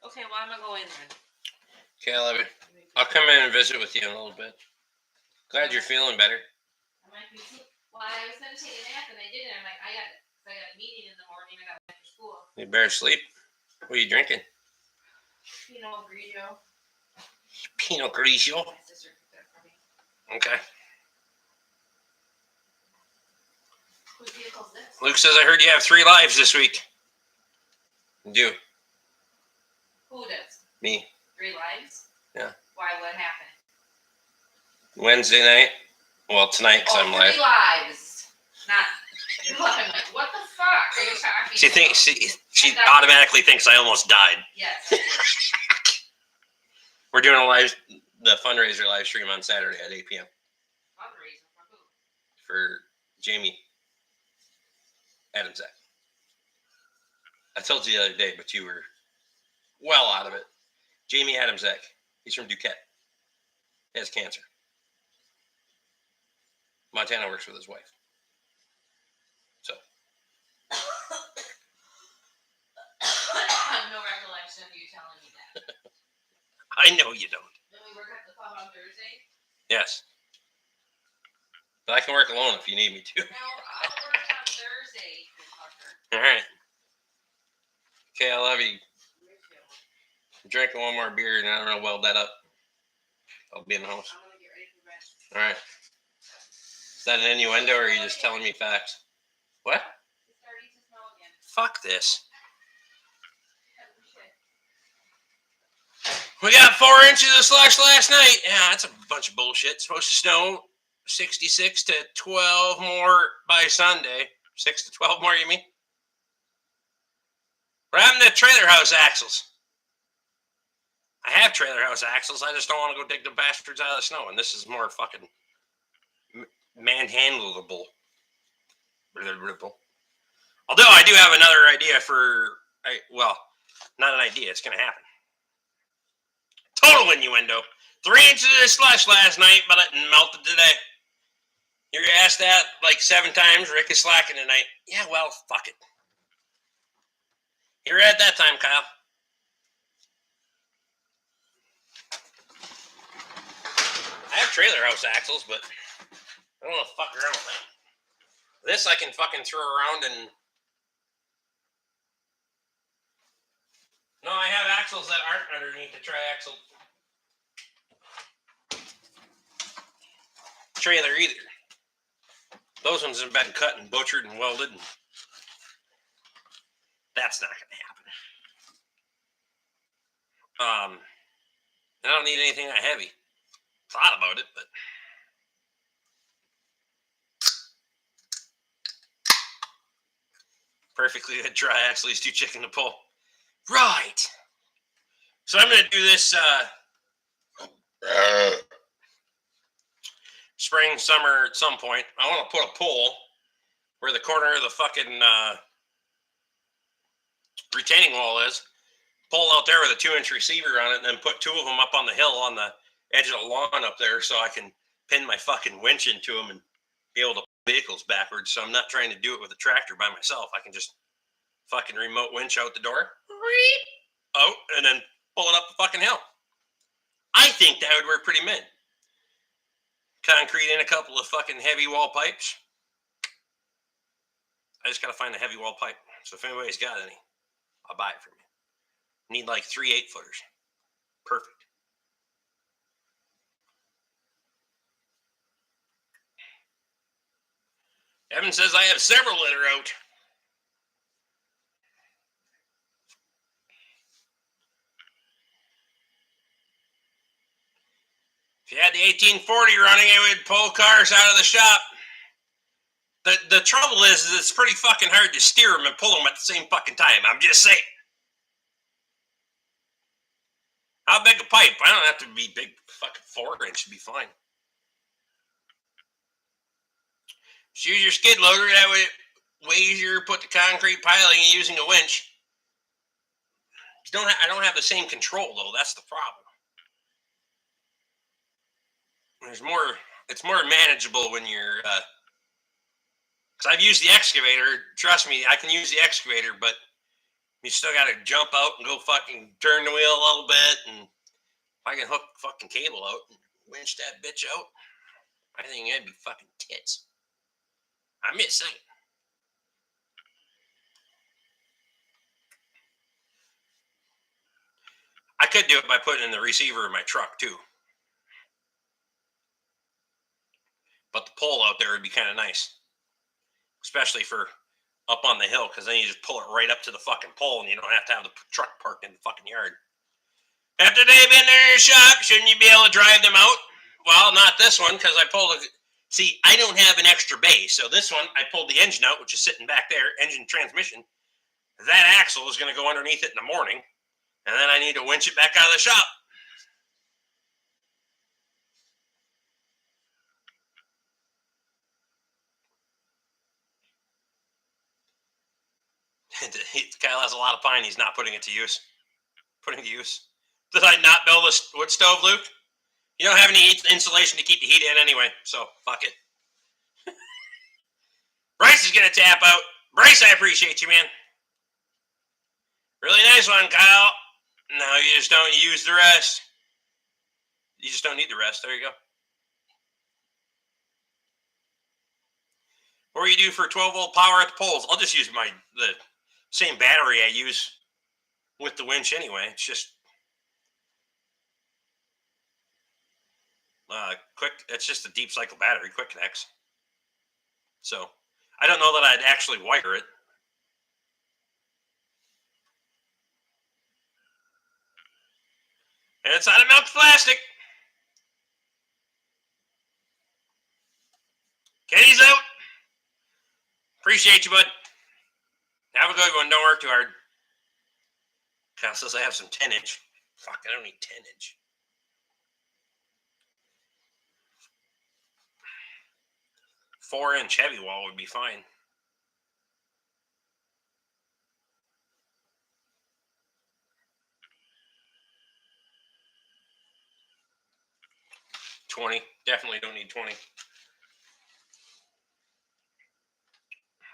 Okay, well, I'm going to go in then. Okay, I love you. I'll come in and visit with you in a little bit. Glad you're feeling better. I might be too. Well, I was going to take a nap and I didn't. I'm like, I got a meeting in the morning. I got to for school. You better sleep. What are you drinking? Pinot Grigio. Pinot Grigio. My sister cooked that for me. Okay. Whose vehicle is this? Luke says I heard you have 3 lives this week. You do. Who does? Me. 3 lives? Yeah. Why? What happened? Wednesday night. Well, tonight because I'm live. 3 lives. Not. I'm like, what the fuck are you talking She about? thinks she automatically thinks I almost died. Yes. I did. We're doing the fundraiser live stream on Saturday at 8 p.m. Fundraiser for who? for Jamie Adamsack. I told you the other day, but you were well out of it. Jamie Adamsack. He's from Duquette. He has cancer. Montana works with his wife. So. I have no recollection of you telling me that. I know you don't. Then we work at the pub on Thursday? Yes. But I can work alone if you need me to. No, I'll work on Thursday, you fucker. All right. Okay, I love you. Me too. I'm drinking one more beer and I'm going to weld that up. I'll be in the house. I'm going to get ready for bed. All right. Is that an innuendo or are you just telling me facts? What? It's starting to snow again. Fuck this. We got 4 inches of slush last night. Yeah, that's a bunch of bullshit. It's supposed to snow 66 to 12 more by Sunday. 6 to 12 more, you mean? What happened to trailer house axles? I have trailer house axles. I just don't want to go dig the bastards out of the snow. And this is more fucking manhandleable. Although I do have another idea for, well, not an idea. It's going to happen. Total innuendo. 3 inches of slush last night, but it melted today. You were asked that like 7 times. Rick is slacking tonight. Yeah, well, fuck it. You were at that time, Kyle. I have trailer house axles, but I don't want to fuck around with that. This I can fucking throw around and... No, I have axles that aren't underneath the triaxle trailer either. Those ones have been cut and butchered and welded. And that's not going to happen. I don't need anything that heavy. Thought about it, but... Perfectly good triaxle is too chicken to pull. Right. So I'm going to do this spring, summer at some point. I want to put a pole where the corner of the fucking retaining wall is. Pole out there with a 2-inch receiver on it, and then put 2 of them up on the hill on the edge of the lawn up there so I can pin my fucking winch into them and be able to pull vehicles backwards. So I'm not trying to do it with a tractor by myself. I can just fucking remote winch out the door. Out, and then pull it up the fucking hill. I think that would work pretty mid. Concrete in a couple of fucking heavy wall pipes. I just gotta find a heavy wall pipe. So if anybody's got any, I'll buy it from you. Need like 3 8-footers. Perfect. Evan says I have several that are out. If you had the 1840 running, it would pull cars out of the shop. The trouble is it's pretty fucking hard to steer them and pull them at the same fucking time. I'm just saying. How big a pipe? I don't have to be big. Fucking 4-inch should be fine. Just use your skid loader. That way, way easier to put the concrete piling using a winch. I don't have the same control though. That's the problem. It's more manageable when you're. Because I've used the excavator. Trust me, I can use the excavator, but you still got to jump out and go fucking turn the wheel a little bit. And if I can hook the fucking cable out and winch that bitch out, I think that'd be fucking tits. I'm just saying. I could do it by putting in the receiver in my truck too. But the pole out there would be kind of nice. Especially for up on the hill, because then you just pull it right up to the fucking pole and you don't have to have the truck parked in the fucking yard. After they've been there in shop, shouldn't you be able to drive them out? Well, not this one, because I pulled it. See, I don't have an extra base. So this one, I pulled the engine out, which is sitting back there, engine transmission. That axle is going to go underneath it in the morning. And then I need to winch it back out of the shop. Kyle has a lot of pine. He's not putting it to use. Putting to use. Did I not build a wood stove, Luke? You don't have any insulation to keep the heat in anyway, so fuck it. Bryce is going to tap out. Bryce, I appreciate you, man. Really nice one, Kyle. No, you just don't use the rest. You just don't need the rest. There you go. What do you do for 12-volt power at the poles? I'll just use the same battery I use with the winch anyway. It's just quick. It's just a deep cycle battery, quick connects. So I don't know that I'd actually wire it. And it's out of milk plastic. Kenny's out. Appreciate you, bud. Have a good one. Don't work too hard. Kyle says I have some 10-inch. Fuck, I don't need 10-inch. Four-inch heavy wall would be fine. $20. Definitely don't need 20.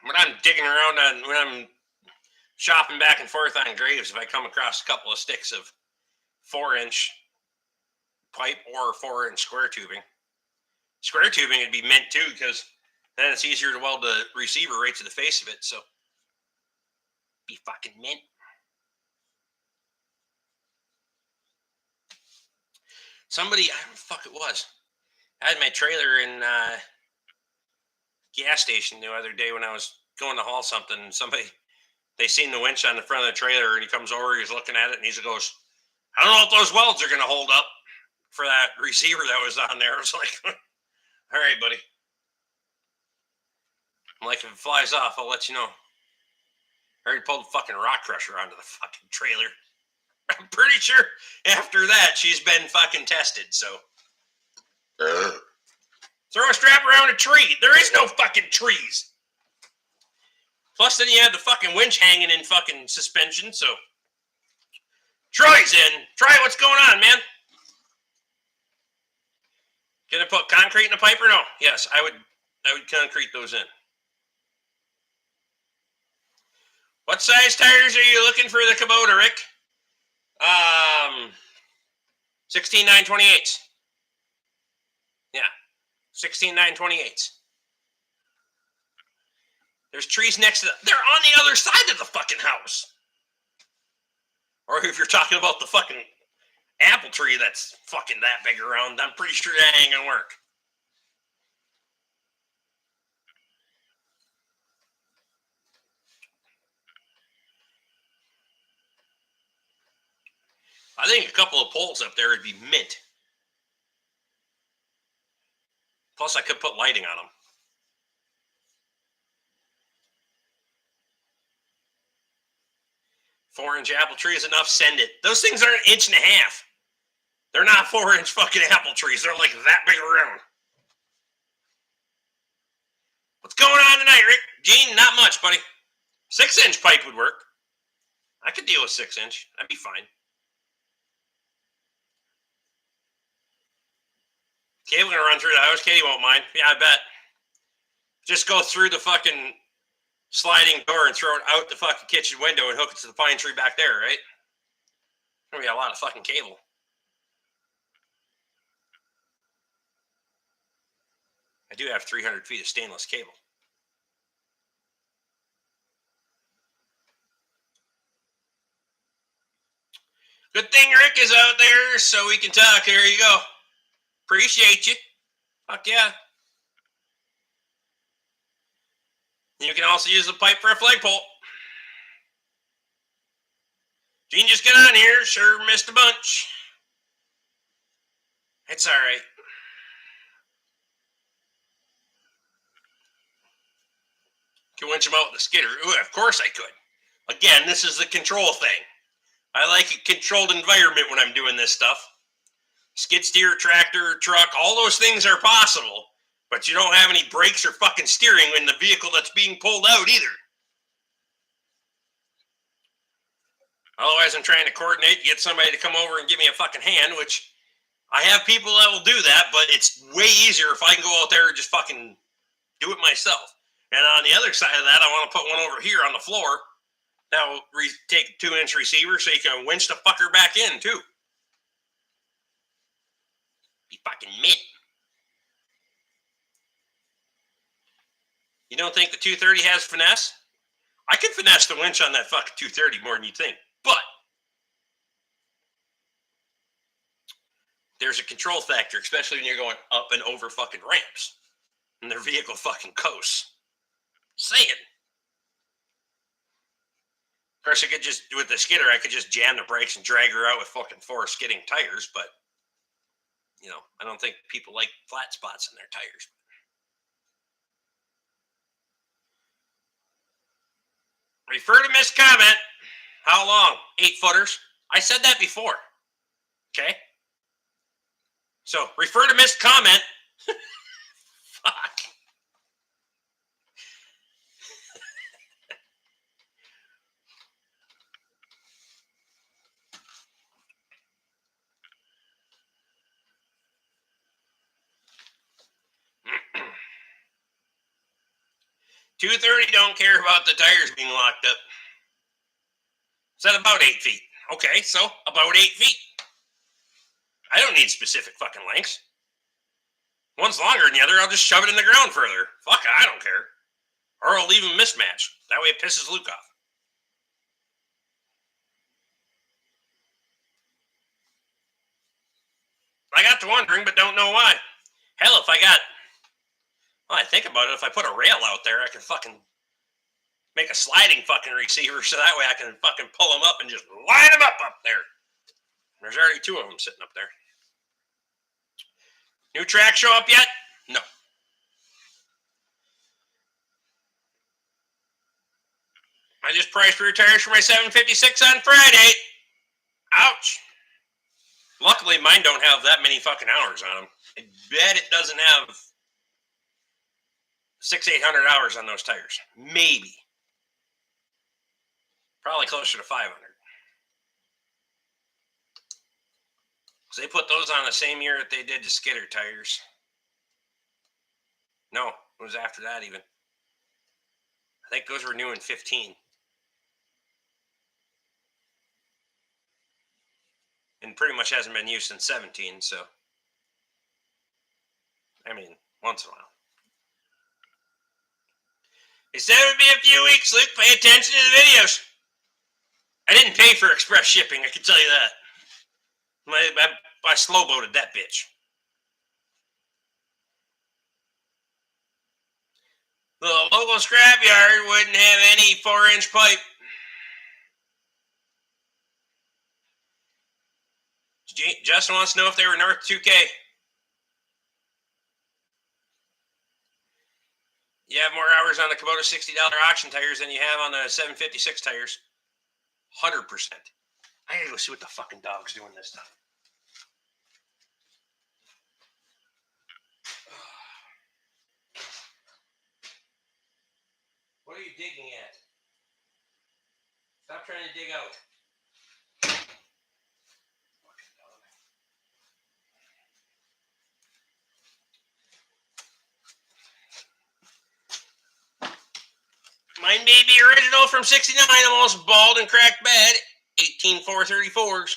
When I'm digging around when I'm shopping back and forth on Graves, if I come across a couple of sticks of 4-inch pipe or 4-inch square tubing would be mint too, because then it's easier to weld the receiver right to the face of it. So be fucking mint. Somebody, I don't know what the fuck it was. I had my trailer in gas station the other day when I was going to haul something, and they seen the winch on the front of the trailer, and he comes over, he's looking at it, and he goes, I don't know if those welds are going to hold up for that receiver that was on there. I was like, all right, buddy. I'm like, if it flies off, I'll let you know. I already pulled the fucking rock crusher onto the fucking trailer. I'm pretty sure after that, she's been fucking tested, so. Throw a strap around a tree. There is no fucking trees. Plus, then you have the fucking winch hanging in fucking suspension, so. Troy's in. Troy, what's going on, man? Gonna put concrete in the pipe or no? Yes, I would concrete those in. What size tires are you looking for the Kubota, Rick? 16 9/28. Yeah. 16 9/28. There's trees next to they're on the other side of the fucking house. Or if you're talking about the fucking apple tree that's fucking that big around, I'm pretty sure that ain't gonna work. I think a couple of poles up there would be mint. Plus, I could put lighting on them. Four-inch apple tree is enough. Send it. Those things are 1.5 inches. They're not 4-inch fucking apple trees. They're like that big around. What's going on tonight, Rick? Gene, not much, buddy. 6-inch pipe would work. I could deal with 6-inch. That'd be fine. Cable gonna run through the house. Katie won't mind. Yeah, I bet. Just go through the fucking sliding door and throw it out the fucking kitchen window and hook it to the pine tree back there, right? Gonna be a lot of fucking cable. I do have 300 feet of stainless cable. Good thing Rick is out there so we can talk. There you go. Appreciate you. Fuck yeah. You can also use the pipe for a flagpole. Gene, just get on here. Sure missed a bunch. It's all right. Can winch him out with a skidder. Ooh, of course I could. Again, this is the control thing. I like a controlled environment when I'm doing this stuff. Skid steer, tractor, truck, all those things are possible, but you don't have any brakes or fucking steering in the vehicle that's being pulled out either. Otherwise, I'm trying to coordinate, get somebody to come over and give me a fucking hand, which I have people that will do that, but it's way easier if I can go out there and just fucking do it myself. And on the other side of that, I want to put one over here on the floor. That will take a 2-inch receiver so you can winch the fucker back in, too. Be fucking mint. You don't think the 230 has finesse? I could finesse the winch on that fucking 230 more than you think. But there's a control factor, especially when you're going up and over fucking ramps. And their vehicle fucking coasts. Saying. course, I could just, with the skidder, I could just jam the brakes and drag her out with fucking 4 skidding tires, but, you know, I don't think people like flat spots in their tires. Refer to missed comment. How long? 8 footers. I said that before. Okay? So, refer to missed comment. Fuck. $230 don't care about the tires being locked up. Said about 8 feet. Okay, so about 8 feet. I don't need specific fucking lengths. One's longer than the other, I'll just shove it in the ground further. Fuck it, I don't care. Or I'll leave them mismatched. That way it pisses Luke off. I got to wondering, but don't know why. Hell, if I got... Well, I think about it, if I put a rail out there, I can fucking make a sliding fucking receiver so that way I can fucking pull them up and just line them up there. There's already 2 of them sitting up there. New track show up yet? No. I just priced rear tires for my 756 on Friday. Ouch. Luckily, mine don't have that many fucking hours on them. I bet it doesn't have 600-800 hours on those tires. Maybe. Probably closer to 500. So they put those on the same year that they did the skidder tires. No, it was after that even. I think those were new in 15. And pretty much hasn't been used since 17, so. I mean, once in a while. He said it would be a few weeks, Luke. Pay attention to the videos. I didn't pay for express shipping, I can tell you that. I slow-boated that bitch. The local scrapyard wouldn't have any 4-inch pipe. Justin wants to know if they were North 2K. You have more hours on the Kubota $60 auction tires than you have on the 756 tires. 100%. I gotta go see what the fucking dog's doing this time. What are you digging at? Stop trying to dig out. Mine may be original from 69, almost bald and cracked bad. 18434s.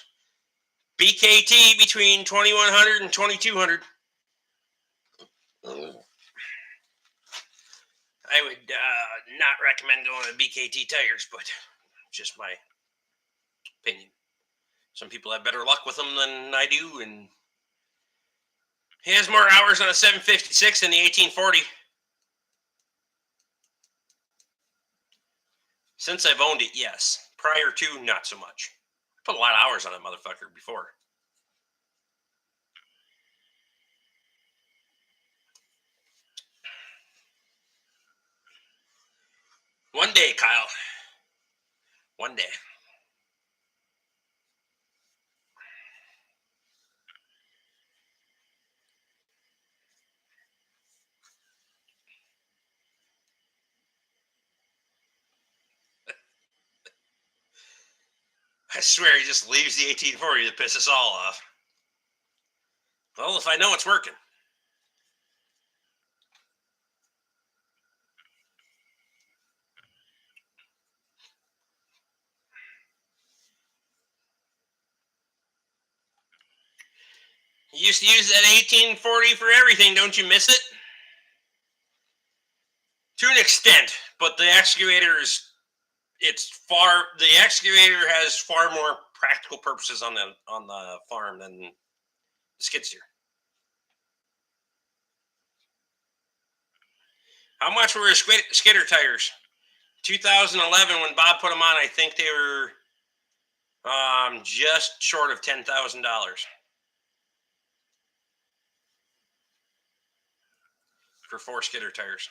BKT between 2100 and 2200. I would not recommend going to BKT tires, but just my opinion. Some people have better luck with them than I do, and he has more hours on a 756 than the 1840. Since I've owned it, yes. Prior to, not so much. I put a lot of hours on that motherfucker before. One day, Kyle. One day. I swear he just leaves the 1840 to piss us all off. Well, if I know it's working. You used to use that 1840 for everything, don't you miss it? To an extent, but the excavator is, the excavator has far more practical purposes on the farm than the skid steer. How much were skidder tires? 2011, when Bob put them on, I think they were just short of $10,000 for 4 skidder tires.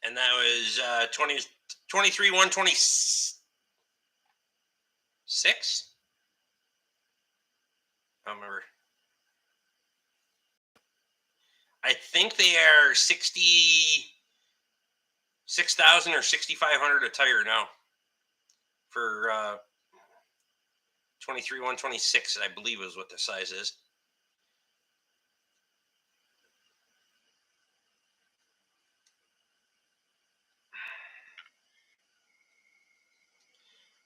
And that was 23, 126. I don't remember. I think they are 66,000 or 6,500 a tire now for 23, 126. I believe is what the size is.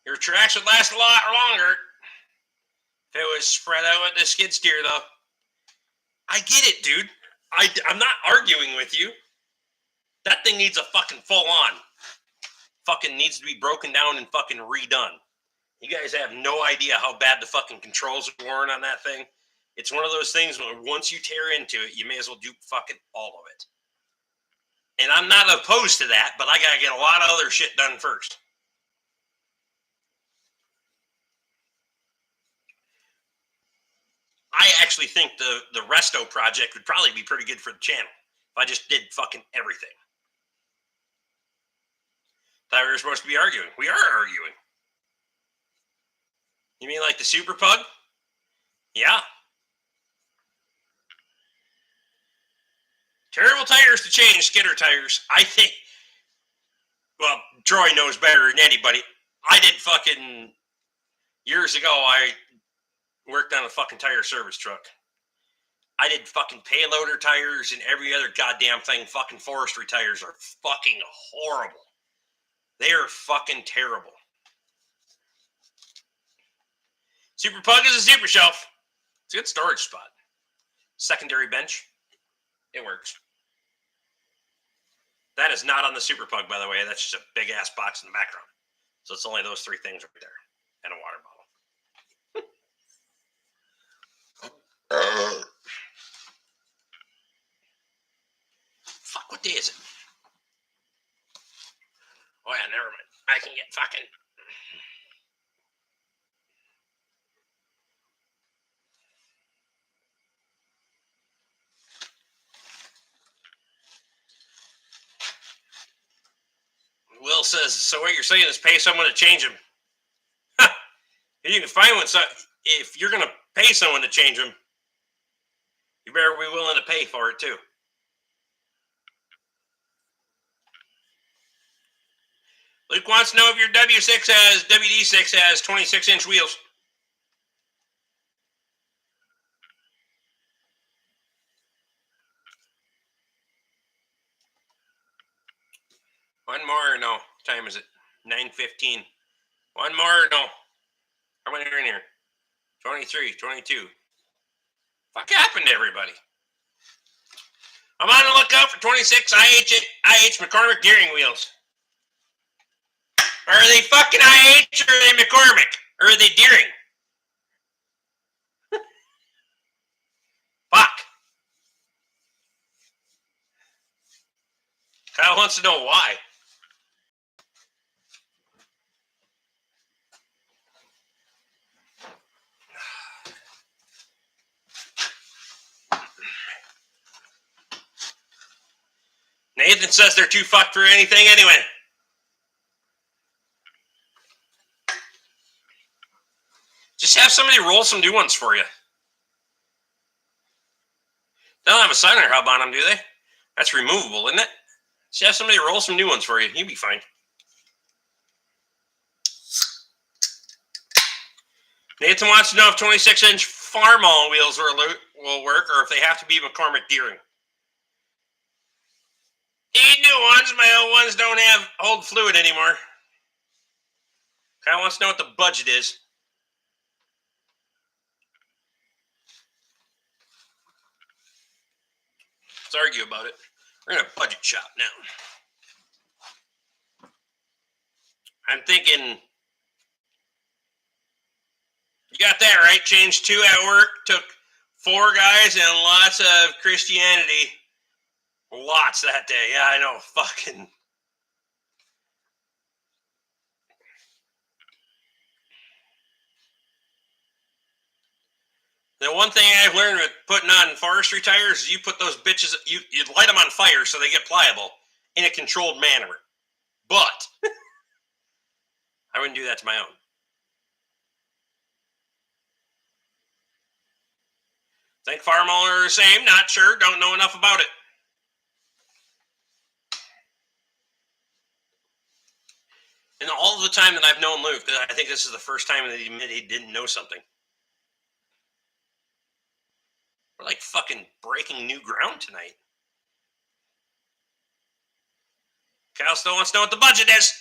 Your tracks would last a lot longer if it was spread out with the skid steer, though. I get it, dude. I'm not arguing with you. That thing needs a fucking full on. Fucking needs to be broken down and fucking redone. You guys have no idea how bad the fucking controls are worn on that thing. It's one of those things where once you tear into it, you may as well do fucking all of it. And I'm not opposed to that, but I gotta get a lot of other shit done first. I actually think the Resto project would probably be pretty good for the channel if I just did fucking everything. Thought we were supposed to be arguing. We are arguing. You mean like the Super Pug? Yeah. Terrible tires to change, skidder tires. I think, well, Troy knows better than anybody. I did fucking, years ago, I worked on a fucking tire service truck. I did fucking payloader tires and every other goddamn thing. Fucking forestry tires are fucking horrible. They are fucking terrible. Super Pug is a super shelf. It's a good storage spot. Secondary bench. It works. That is not on the Super Pug, by the way. That's just a big ass box in the background. So it's only those 3 things right there. And a water bottle. Fuck, what day is it? Oh yeah, never mind. I can get fucking... Will says, so what you're saying is pay someone to change them. You can find one. So if you're going to pay someone to change them, you better be willing to pay for it too. Luke wants to know if your WD6 has 26-inch wheels. One more or no? What time is it? 9:15. One more or no? How many are in here? 23, 22. Fuck happened to everybody? I'm on the lookout for 26 IH McCormick Deering wheels. Are they fucking IH or are they McCormick? Or are they Deering? Fuck. Kyle wants to know why. Nathan says they're too fucked for anything anyway. Just have somebody roll some new ones for you. They don't have a center hub on them, do they? That's removable, isn't it? Just have somebody roll some new ones for you. You'll be fine. Nathan wants to know if 26-inch Farmall wheels will work or if they have to be McCormick Deering. Need new ones. My old ones don't hold fluid anymore. Kyle wants to know what the budget is. Let's argue about it. We're in a budget shop now. I'm thinking, you got that right? Changed 2 at work, took 4 guys and lots of Christianity. Lots that day. Yeah, I know. Fucking. The one thing I've learned with putting on forestry tires is you put those bitches, you light them on fire so they get pliable in a controlled manner. But I wouldn't do that to my own. Think farm owners are the same? Not sure. Don't know enough about it. And all of the time that I've known Luke, I think this is the first time that he admitted he didn't know something. We're like fucking breaking new ground tonight. Kyle still wants to know what the budget is.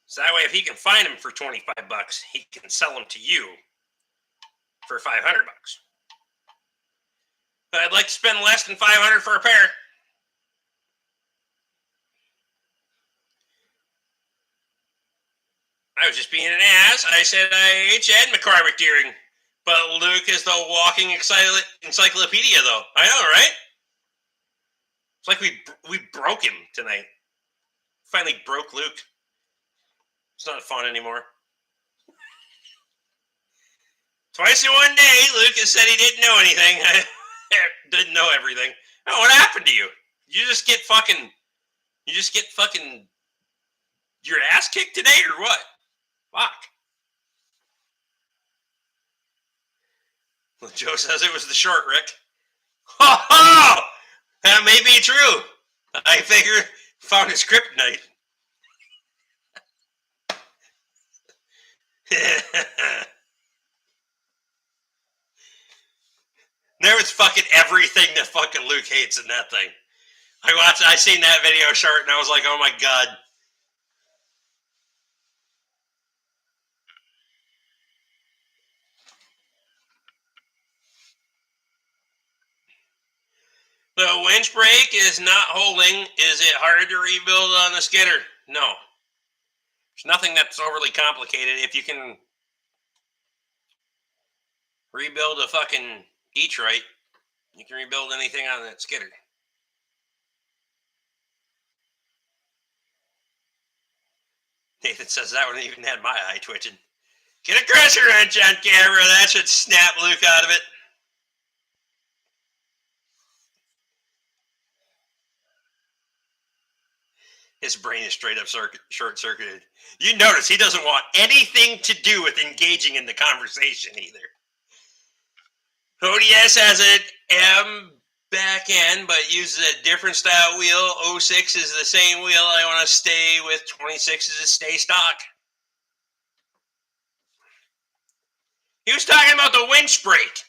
So that way, if he can find them for $25, he can sell them to you for $500. But I'd like to spend less than $500 for a pair. I was just being an ass. I said I hate Chad McCormick Deering. But Luke is the walking encyclopedia, though. I know, right? It's like we broke him tonight. Finally broke Luke. It's not fun anymore. Twice in one day, Lucas said he didn't know anything. Didn't know everything. Oh, what happened to you? You just get fucking your ass kicked today or what? Fuck. Well, Joe says it was the short, Rick. Ho ho! That may be true. I figure found his kryptonite. There was fucking everything that fucking Luke hates in that thing. I seen that video short and I was like, oh my god. The winch brake is not holding. Is it hard to rebuild on the skidder? No. There's nothing that's overly complicated. If you can rebuild a fucking Detroit, you can rebuild anything on that skidder. Nathan says that one even had my eye twitching. Get a crusher wrench on camera. That should snap Luke out of it. His brain is straight up short-circuited. You notice he doesn't want anything to do with engaging in the conversation either. ODS has an M back end, but uses a different style wheel. 06 is the same wheel. I want to stay with 26 is a stay stock. He was talking about the winch brake.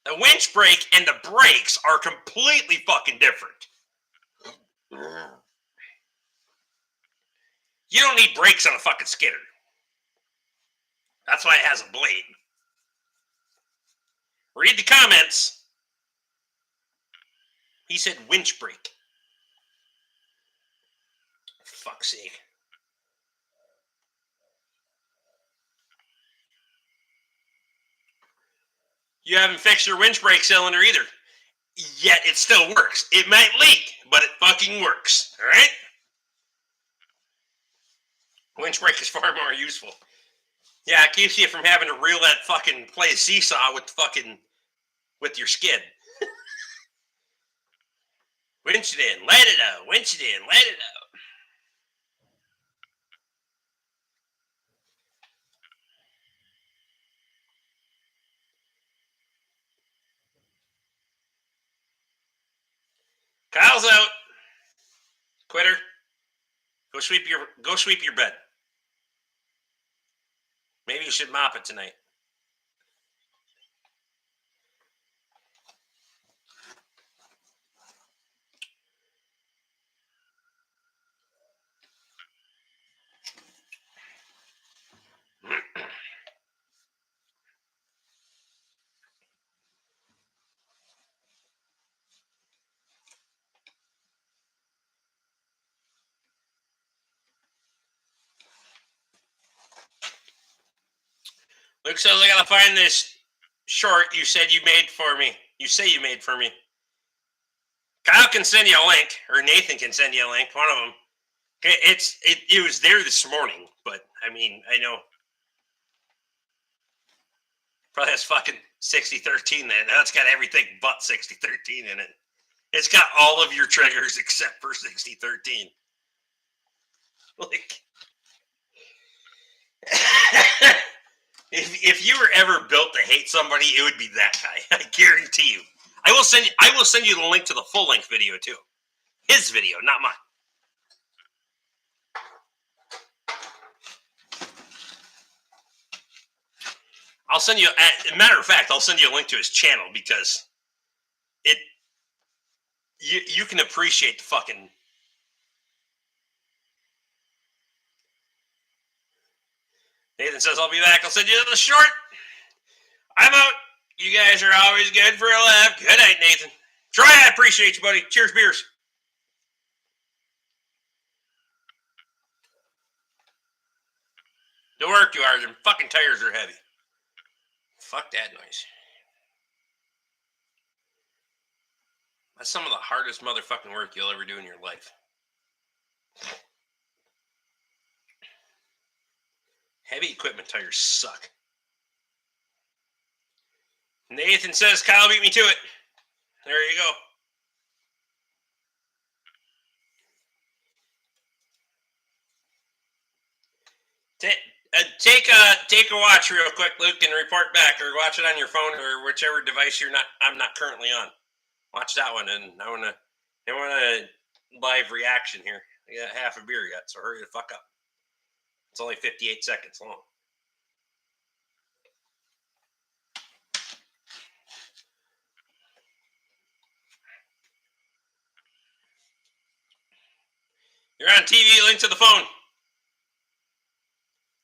The winch brake and the brakes are completely fucking different. You don't need brakes on a fucking skidder. That's why it has a blade. Read the comments. He said winch brake. For fuck's sake. You haven't fixed your winch brake cylinder either. Yet it still works. It might leak, but it fucking works. Alright? Winch brake is far more useful. Yeah, it keeps you from having to reel that fucking play seesaw with your skid. Winch it in, let it out. Winch it in, let it out. Kyle's out. Quitter. Go sweep your bed. Maybe you should mop it tonight. Luke says I gotta find this short you said you made for me. You say you made for me. Kyle can send you a link, or Nathan can send you a link. One of them. It was there this morning, but I mean, I know. Probably has fucking 6013 then. Now it's got everything but 6013 in it. It's got all of your triggers except for 6013. Like, if you were ever built to hate somebody, it would be that guy. I guarantee you. I will send you the link to the full length video too. His video, not mine. I'll send you. As a matter of fact, I'll send you a link to his channel because you can appreciate the fucking. Nathan says I'll be back. I'll send you the short. I'm out. You guys are always good for a laugh. Good night, Nathan. Troy, I appreciate you, buddy. Cheers, beers. Don't work too hard. Them fucking tires are heavy. Fuck that noise. That's some of the hardest motherfucking work you'll ever do in your life. Heavy equipment tires suck. Nathan says Kyle beat me to it. There you go. Take a watch real quick, Luke, and report back, or watch it on your phone or whichever device I'm not currently on. Watch that one, and I want a live reaction here. I got half a beer yet, so hurry the fuck up. It's only 58 seconds long. You're on TV, link to the phone.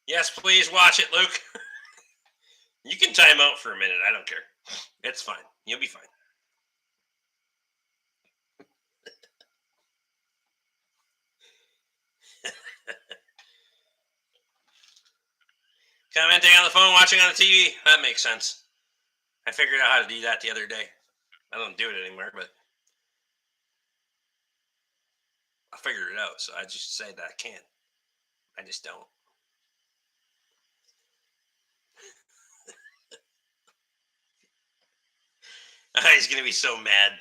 Yes, please watch it, Luke. You can time out for a minute. I don't care. It's fine. You'll be fine. Commenting on the phone, watching on the TV. That makes sense. I figured out how to do that the other day. I don't do it anymore, but I figured it out. So I just say that I can. I just don't. He's going to be so mad.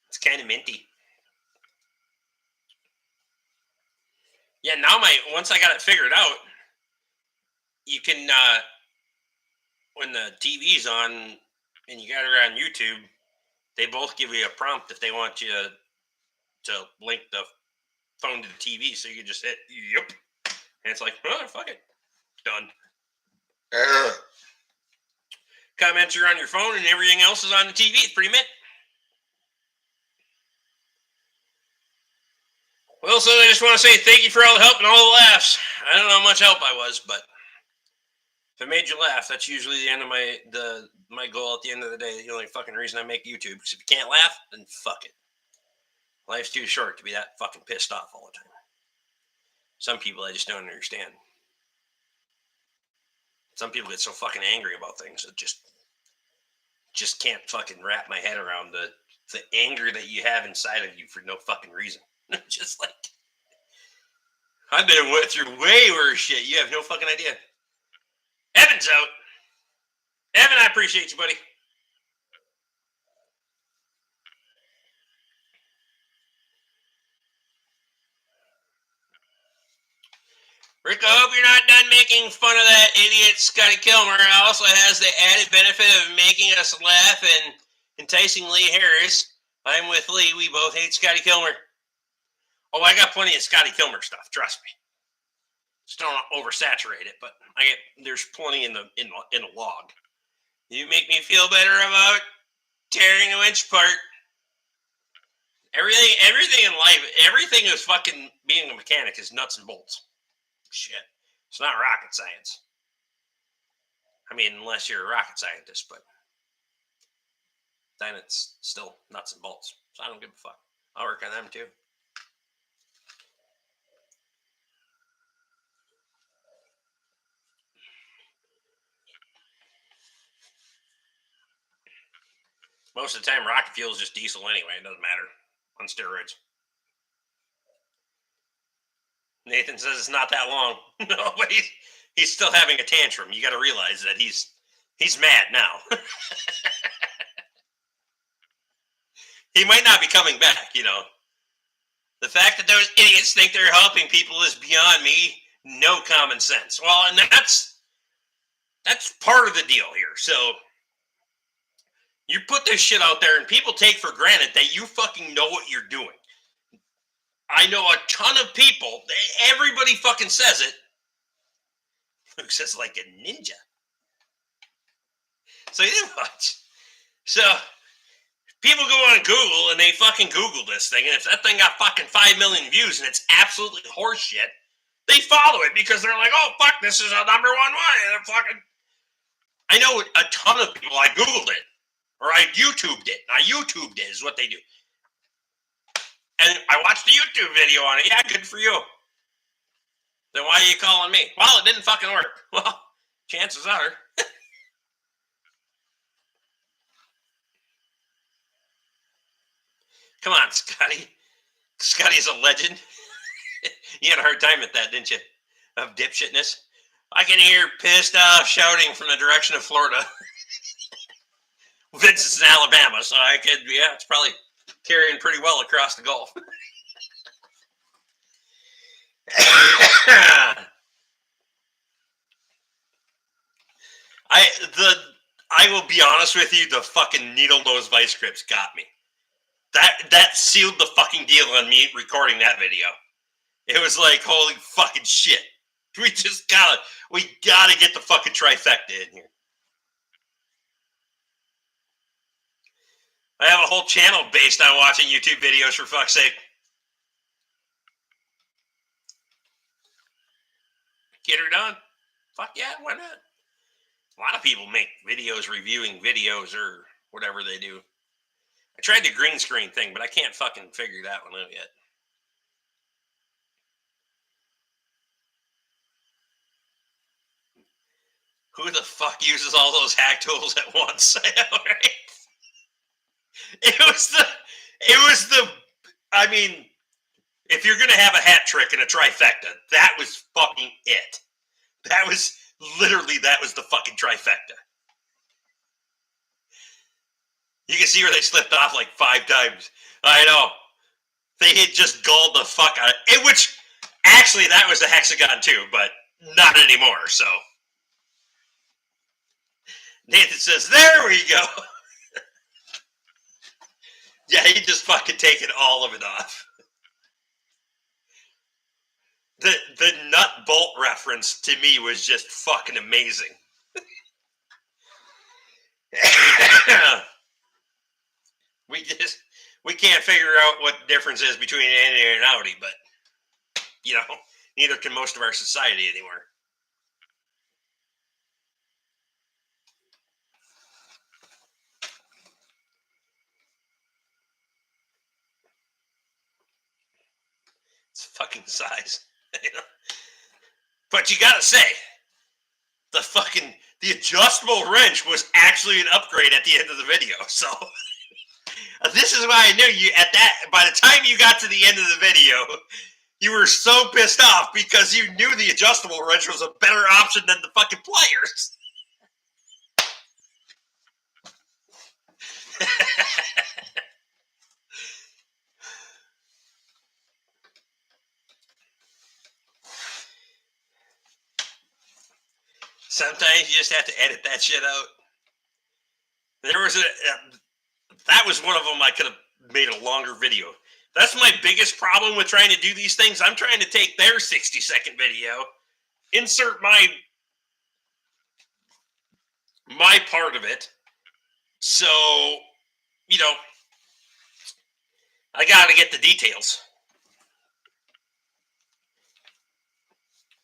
It's kind of minty. Yeah, now once I got it figured out, you can, when the TV's on and you got it on YouTube, they both give you a prompt if they want you to link the phone to the TV. So you can just hit, yep. And it's like, oh, fuck it. Done. Comments are on your phone and everything else is on the TV. It's pretty mint. Well, so I just want to say thank you for all the help and all the laughs. I don't know how much help I was, but if it made you laugh, that's usually the end of my goal at the end of the day. The only fucking reason I make YouTube. Because if you can't laugh, then fuck it. Life's too short to be that fucking pissed off all the time. Some people I just don't understand. Some people get so fucking angry about things that just can't fucking wrap my head around the anger that you have inside of you for no fucking reason. Just like, I've been through way worse shit. You have no fucking idea. Evan's out. Evan, I appreciate you, buddy. Rick, I hope you're not done making fun of that idiot Scotty Kilmer. It also has the added benefit of making us laugh and enticing Lee Harris. I'm with Lee. We both hate Scotty Kilmer. Oh, I got plenty of Scotty Kilmer stuff. Trust me. Just don't oversaturate it, but there's plenty in the log. You make me feel better about tearing a winch apart. Everything in life, everything is fucking being a mechanic is nuts and bolts. Shit. It's not rocket science. I mean, unless you're a rocket scientist, but then it's still nuts and bolts. So I don't give a fuck. I'll work on them too. Most of the time, rocket fuel is just diesel anyway. It doesn't matter on steroids. Nathan says it's not that long. No, but he's still having a tantrum. You got to realize that he's mad now. He might not be coming back, you know. The fact that those idiots think they're helping people is beyond me. No common sense. Well, and that's part of the deal here. So you put this shit out there and people take for granted that you fucking know what you're doing. I know a ton of people, everybody fucking says it. Luke says like a ninja. So you didn't watch. So people go on Google and they fucking Google this thing, and if that thing got fucking 5 million views and it's absolutely horseshit, they follow it because they're like, oh fuck, this is a #1 one. And fucking, I know a ton of people. I Googled it or I YouTubed it. I YouTubed it is what they do. And I watched a YouTube video on it. Yeah, good for you. Then why are you calling me? Well, it didn't fucking work. Well, chances are. Come on, Scotty. Scotty's a legend. You had a hard time at that, didn't you? Of dipshitness. I can hear pissed off shouting from the direction of Florida. Vince is in Alabama, so I could, yeah, it's probably carrying pretty well across the Gulf. I will be honest with you, the fucking needle nose vice grips got me. That sealed the fucking deal on me recording that video. It was like, holy fucking shit. We gotta get the fucking trifecta in here. I have a whole channel based on watching YouTube videos, for fuck's sake. Get her done. Fuck yeah, why not? A lot of people make videos reviewing videos or whatever they do. I tried the green screen thing, but I can't fucking figure that one out yet. Who the fuck uses all those hack tools at once? I know, right? It was the, I mean, if you're going to have a hat trick and a trifecta, that was fucking it. That was the fucking trifecta. You can see where they slipped off like 5 times. I know. They had just gulled the fuck out of it. Which, actually, that was a hexagon too, but not anymore, so. Nathan says, there we go. Yeah, he just fucking taken all of it off. The nut bolt reference to me was just fucking amazing. We can't figure out what the difference is between an Indy and an Audi, but you know, neither can most of our society anymore. It's fucking size. But you gotta say, the adjustable wrench was actually an upgrade at the end of the video. So this is why I knew you by the time you got to the end of the video, you were so pissed off because you knew the adjustable wrench was a better option than the fucking pliers. Sometimes you just have to edit that shit out. That was one of them I could have made a longer video. That's my biggest problem with trying to do these things. I'm trying to take their 60-second video, insert my part of it. So, you know, I got to get the details.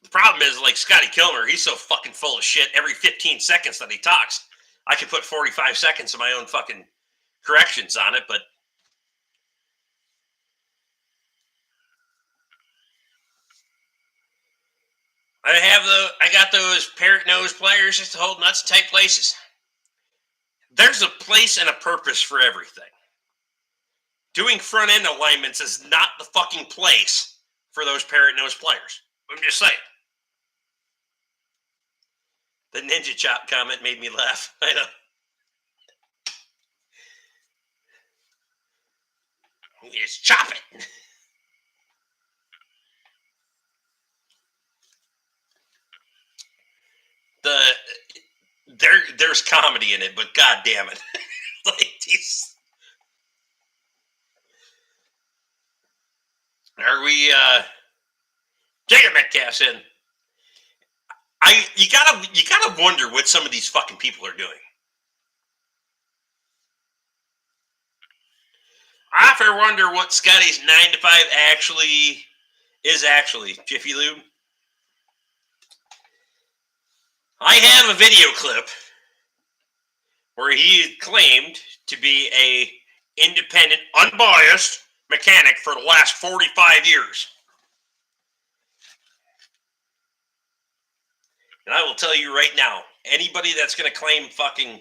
The problem is, like Scotty Kilmer, he's so fucking full of shit. Every 15 seconds that he talks, I could put 45 seconds of my own fucking corrections on it, but I got those parrot nose pliers just to hold nuts in tight places. There's a place and a purpose for everything. Doing front end alignments is not the fucking place for those parrot nose players. I'm just saying. The Ninja Chop comment made me laugh. I know. We just chop it. There's comedy in it, but god damn it. Like these. Are we Jacob Metcalf's in? You gotta wonder what some of these fucking people are doing. I often wonder what Scotty's 9 to 5 actually Jiffy Lube. I have a video clip where he claimed to be a independent, unbiased mechanic for the last 45 years. And I will tell you right now, anybody that's going to claim fucking...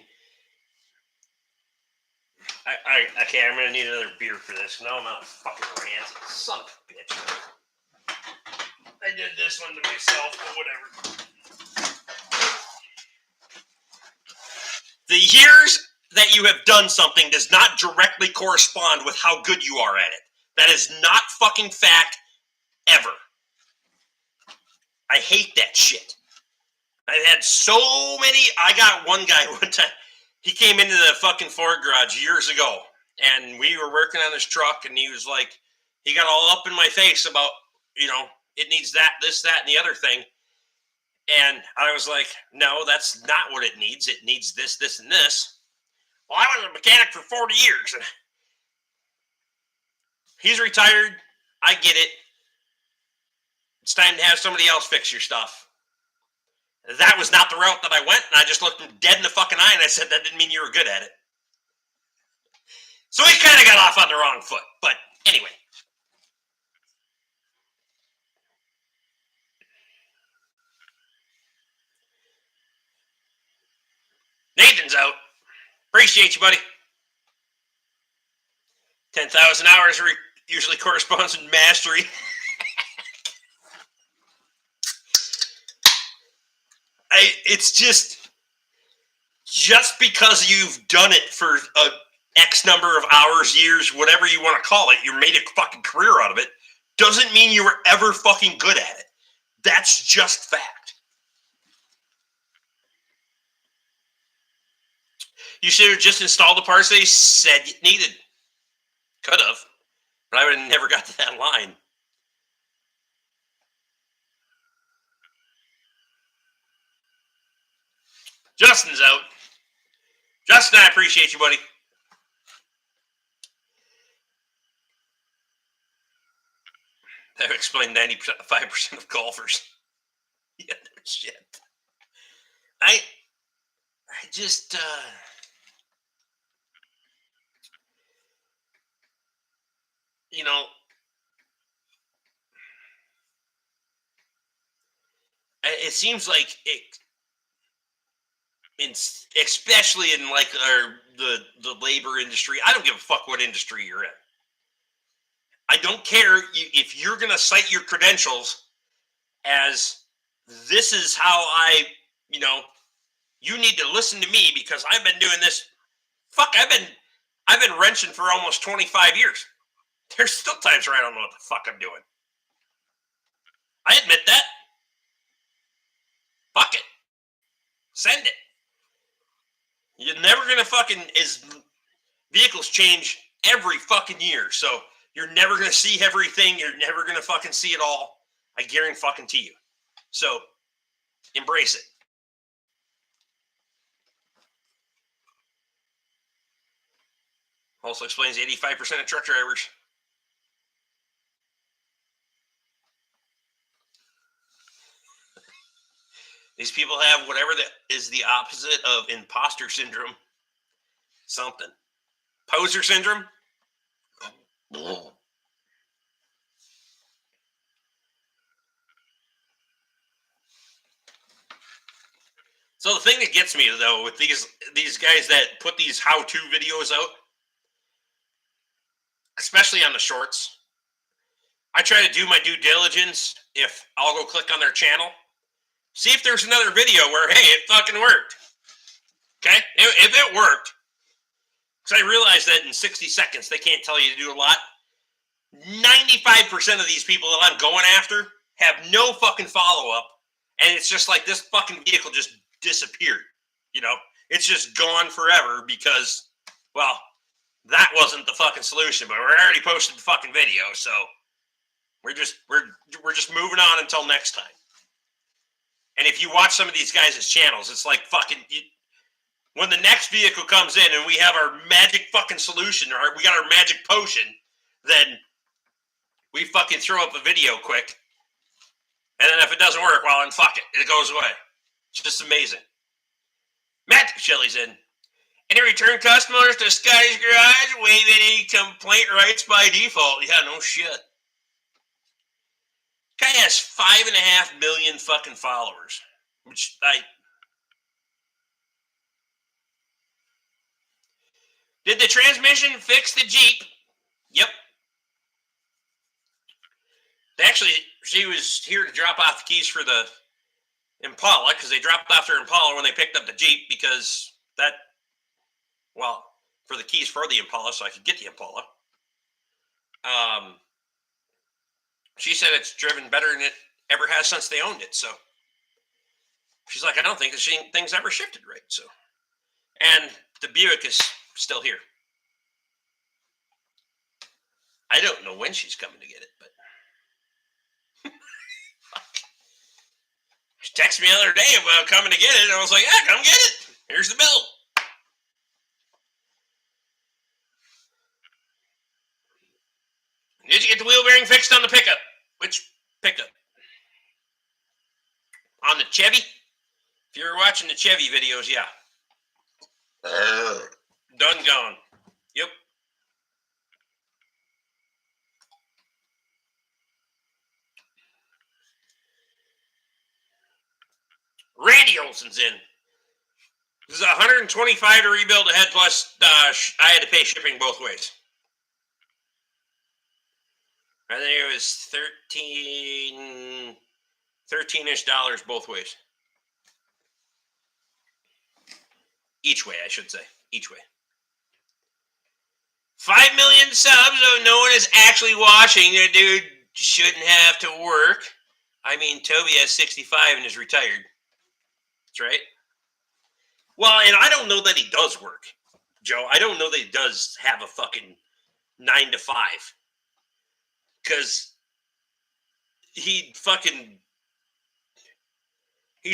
Okay, I'm going to need another beer for this. No, I'm not fucking rant. Son of a bitch. I did this one to myself, but whatever. The years that you have done something does not directly correspond with how good you are at it. That is not fucking fact ever. I hate that shit. I've had so many... I got one guy one time. He came into the fucking Ford garage years ago, and we were working on his truck, and he was like... He got all up in my face about, you know, it needs that, this, that, and the other thing. And I was like, no, that's not what it needs. It needs this, this, and this. Well, I was a mechanic for 40 years. He's retired. I get it. It's time to have somebody else fix your stuff. That was not the route that I went, and I just looked him dead in the fucking eye, and I said, that didn't mean you were good at it. So he kind of got off on the wrong foot. But anyway. Nathan's out. Appreciate you, buddy. 10,000 hours usually corresponds in mastery. It's just because you've done it for a X number of hours, years, whatever you want to call it, you made a fucking career out of it, doesn't mean you were ever fucking good at it. That's just fact. You should have just installed the parts they said you needed. Could have. But I would have never got to that line. Justin's out. Justin, I appreciate you, buddy. That would explain 95% of golfers. Yeah, no shit. I just, you know, it seems like especially in like the labor industry. I don't give a fuck what industry you're in. I don't care if you're going to cite your credentials as this is how you need to listen to me because I've been doing this. Fuck, I've been wrenching for almost 25 years. There's still times where I don't know what the fuck I'm doing. I admit that. Fuck it. Send it. You're never going to fucking... Vehicles change every fucking year, so you're never going to see everything. You're never going to fucking see it all. I guarantee fucking to you. So, embrace it. Also explains 85% of truck drivers. These people have whatever that is the opposite of imposter syndrome. Something. Poser syndrome? So the thing that gets me though with these guys that put these how-to videos out, especially on the shorts, I try to do my due diligence. If I'll go click on their channel, see if there's another video where, hey, it fucking worked. Okay? If it worked, because I realize that in 60 seconds they can't tell you to do a lot. 95% of these people that I'm going after have no fucking follow-up, and it's just like this fucking vehicle just disappeared. You know? It's just gone forever because, well, that wasn't the fucking solution, but we're already posted the fucking video, so we're just moving on until next time. And if you watch some of these guys' channels, it's like fucking when the next vehicle comes in and we have our magic fucking solution, or we got our magic potion, then we fucking throw up a video quick, and then if it doesn't work, well, then fuck it, it goes away. It's just amazing. Matt Shelley's in. Any return customers to Scotty's Garage waive any complaint rights by default? Yeah, no shit. Guy has 5.5 million fucking followers, which Did the transmission fix the Jeep? Yep. Actually, she was here to drop off the keys for the Impala, because they dropped off their Impala when they picked up the Jeep, because for the keys for the Impala, so I could get the Impala. She said it's driven better than it ever has since they owned it, so she's like, I don't think thing's ever shifted right, so. And the Buick is still here. I don't know when she's coming to get it, but she texted me the other day about coming to get it, and I was like, yeah, come get it. Here's the bill. Did you get the wheel bearing fixed on the pickup? Which pickup? On the Chevy? If you were watching the Chevy videos, yeah. Done gone. Yep. Randy Olson's in. This is $125 to rebuild a head, plus I had to pay shipping both ways. I think it was $13-ish both ways. Each way, I should say. Each way. 5 million subs, though no one is actually watching. The dude shouldn't have to work. I mean, Toby has 65 and is retired. That's right. Well, and I don't know that he does work, Joe. I don't know that he does have a fucking 9 to 5. Because he's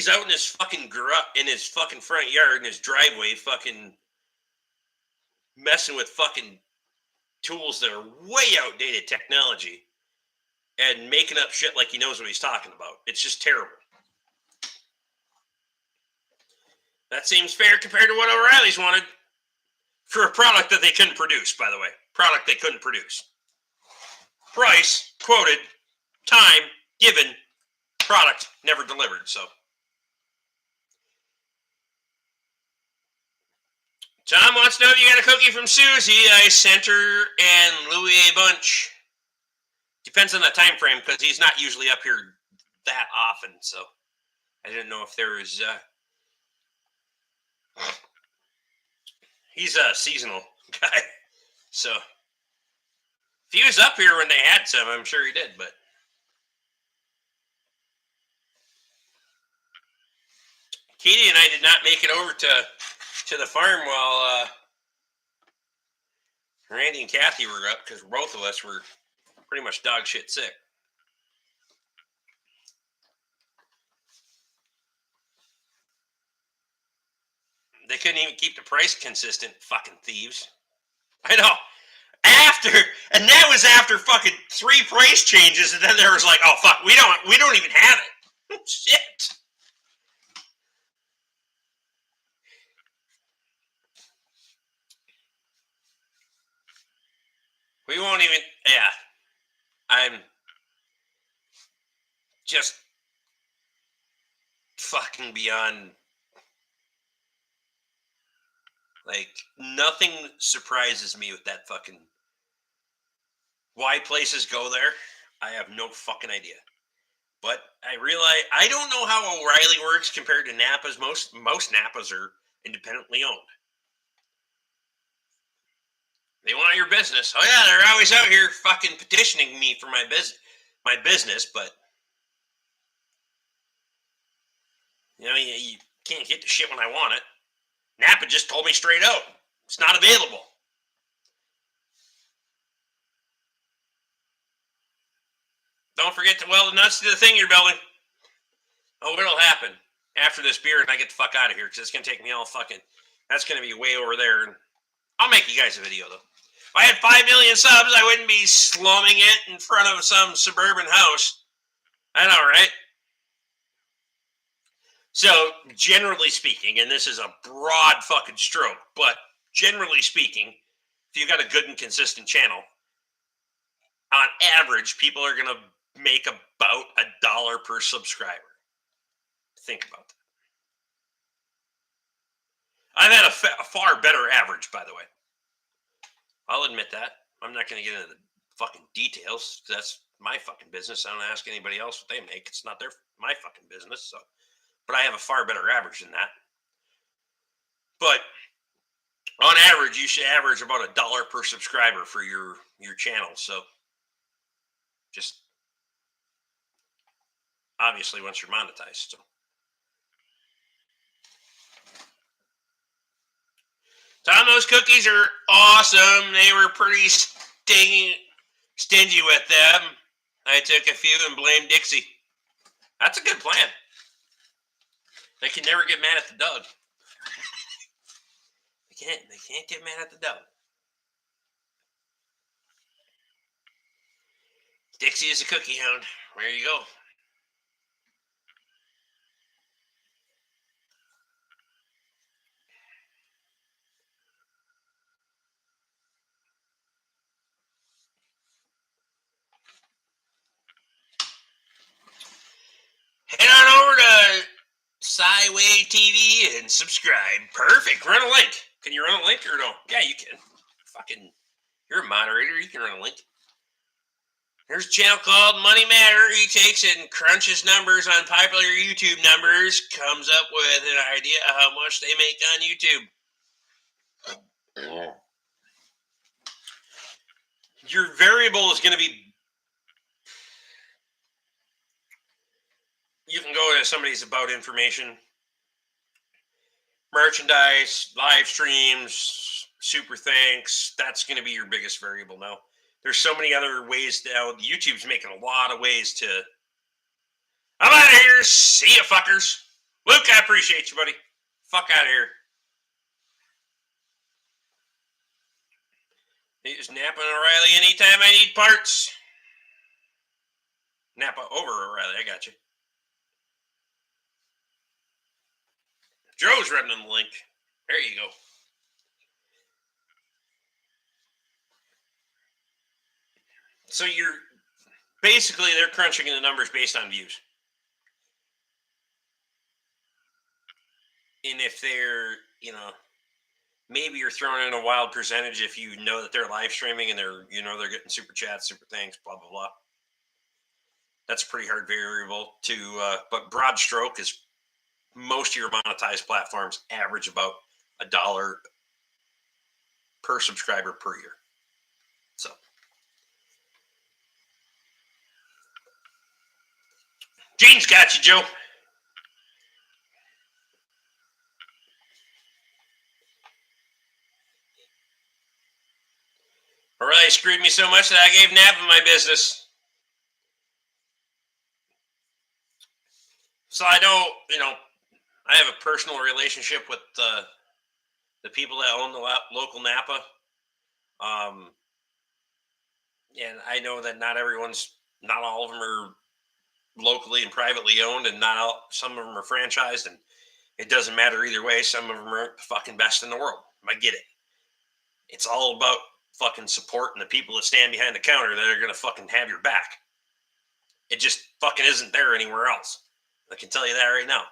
out in his fucking in his fucking front yard, in his driveway, fucking messing with fucking tools that are way outdated technology and making up shit like he knows what he's talking about. It's just terrible. That seems fair compared to what O'Reilly's wanted for a product that they couldn't produce, by the way. Product they couldn't produce. Price, quoted, time, given, product, never delivered, so. Tom wants to know if you got a cookie from Susie. I sent her and Louis a bunch. Depends on the time frame, because he's not usually up here that often, so I didn't know if there was, he's a seasonal guy, so. If he was up here when they had some, I'm sure he did, but. Katie and I did not make it over to the farm while Randy and Kathy were up, because both of us were pretty much dog shit sick. They couldn't even keep the price consistent, fucking thieves. I know. And that was after fucking 3 price changes, and then there was like, oh fuck, we don't even have it. Shit. We won't even, yeah. I'm just fucking beyond Like, nothing surprises me with that fucking... Why places go there, I have no fucking idea. But I realize, I don't know how O'Reilly works compared to Napa's. Most Napas are independently owned. They want your business. Oh yeah, they're always out here fucking petitioning me for my business, but you know, you can't get the shit when I want it. Napa just told me straight out, it's not available. Don't forget to weld the nuts to the thing you're building. Oh, it'll happen after this beer and I get the fuck out of here, because it's going to take me all fucking... That's going to be way over there. And I'll make you guys a video, though. If I had 5 million subs, I wouldn't be slumming it in front of some suburban house. I know, right? So, generally speaking, and this is a broad fucking stroke, but generally speaking, if you've got a good and consistent channel, on average, people are going to make about $1 per subscriber. Think about that. I've had a far better average, by the way. I'll admit that. I'm not going to get into the fucking details. That's my fucking business. I don't ask anybody else what they make. It's not my fucking business. So, but I have a far better average than that. But on average, you should average about $1 per subscriber for your channel. So, just obviously once you're monetized. So. Tom, those cookies are awesome. They were pretty stingy stingy with them. I took a few and blamed Dixie. That's a good plan. They can never get mad at the dog. They can't get mad at the dog. Dixie is a cookie hound. There you go. Head on over to Skyway TV and subscribe. Perfect. Run a link. Can you run a link or no? Yeah, you can. Fucking, you're a moderator. You can run a link. There's a channel called Money Matter. He takes and crunches numbers on popular YouTube numbers, comes up with an idea of how much they make on YouTube. Your variable is going to be... You can go to somebody's about information, merchandise, live streams, super thanks. That's going to be your biggest variable now. There's so many other ways now. YouTube's making a lot of ways to... I'm out of here. See ya, fuckers. Luke, I appreciate you, buddy. Fuck out of here. Use Napa and O'Reilly anytime I need parts. Napa over O'Reilly. I got you. Joe's running the link. There you go. So you're basically, they're crunching the numbers based on views. And if they're, you know, maybe you're throwing in a wild percentage if you know that they're live streaming and they're getting super chats, super thanks, blah, blah, blah. That's a pretty hard variable to, but broad stroke is most of your monetized platforms average about $1 per subscriber per year. So. Gene's got you, Joe. O'Reilly screwed me so much that I gave Napa my business. So I don't, I have a personal relationship with the people that own the local Napa. And I know that not all of them are locally and privately owned, and some of them are franchised, and it doesn't matter either way. Some of them aren't the fucking best in the world. I get it. It's all about fucking supporting the people that stand behind the counter that are going to fucking have your back. It just fucking isn't there anywhere else. I can tell you that right now.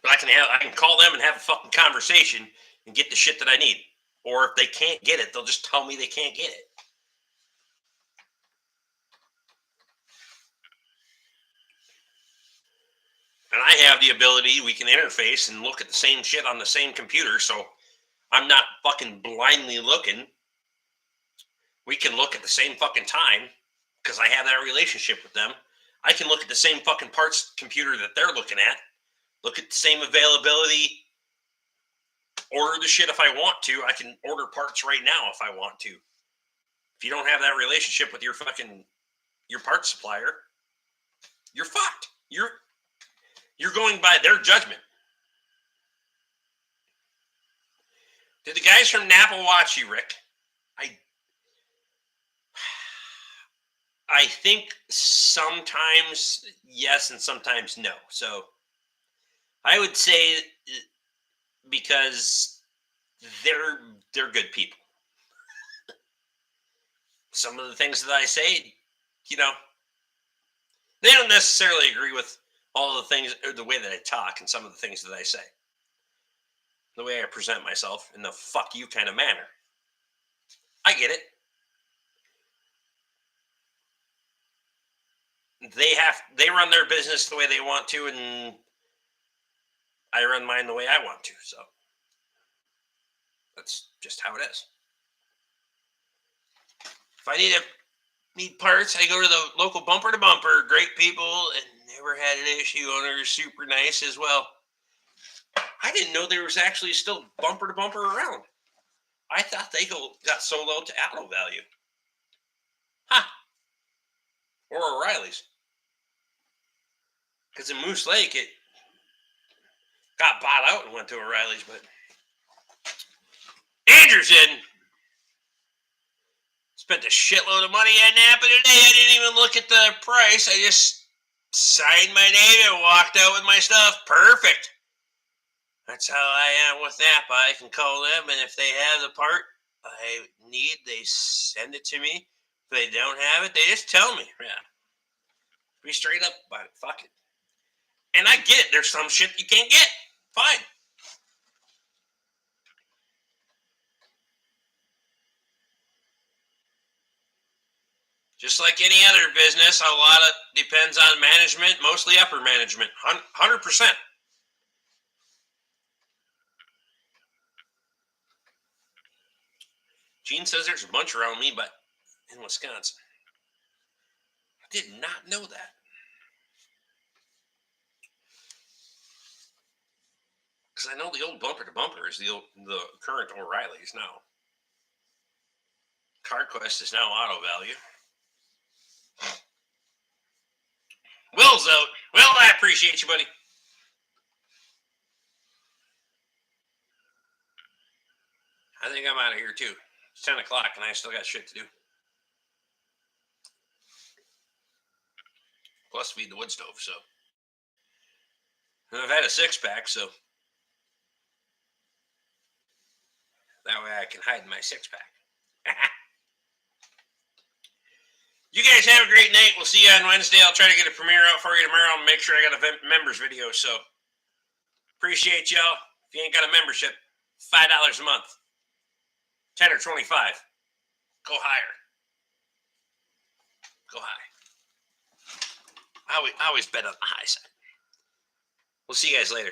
But I can call them and have a fucking conversation and get the shit that I need. Or if they can't get it, they'll just tell me they can't get it. And I have the ability, we can interface and look at the same shit on the same computer, so I'm not fucking blindly looking. We can look at the same fucking time, because I have that relationship with them. I can look at the same fucking parts computer that they're looking at, look at the same availability, order the shit if I want to. I can order parts right now if I want to. If you don't have that relationship with your parts supplier, you're fucked. You're going by their judgment. Did the guys from Napa watch you, Rick? I think sometimes yes and sometimes no. So I would say because they're good people. Some of the things that I say, they don't necessarily agree with all the things or the way that I talk and some of the things that I say. The way I present myself in the fuck you kind of manner. I get it. They run their business the way they want to, and I run mine the way I want to. So that's just how it is. If I need parts, I go to the local Bumper to Bumper. Great people, and never had an issue. Owner super nice as well. I didn't know there was actually still Bumper to Bumper around. I thought they got sold out to Auto Value. Huh. Or O'Reilly's. Because in Moose Lake, it got bought out and went to O'Reilly's, but Anderson spent a shitload of money at Napa today. I didn't even look at the price. I just signed my name and walked out with my stuff. Perfect. That's how I am with Napa. I can call them, and if they have the part I need, they send it to me. If they don't have it, they just tell me. Yeah. Be straight up about it. Fuck it. And I get it. There's some shit you can't get. Fine. Just like any other business, a lot of depends on management, mostly upper management. 100%. Gene says there's a bunch around me, but in Wisconsin. I did not know that. Because I know the old Bumper to Bumper is the current O'Reilly's now. CarQuest is now Auto Value. Will's out. Well, I appreciate you, buddy. I think I'm out of here, too. It's 10 o'clock, and I still got shit to do. Plus feed the wood stove, so. And I've had a 6-pack, so. That way I can hide in my 6-pack. You guys have a great night. We'll see you on Wednesday. I'll try to get a premiere out for you tomorrow and make sure I got a members video. So appreciate y'all. If you ain't got a membership, $5 a month. 10 or 25. Go higher. Go high. I always bet on the high side. We'll see you guys later.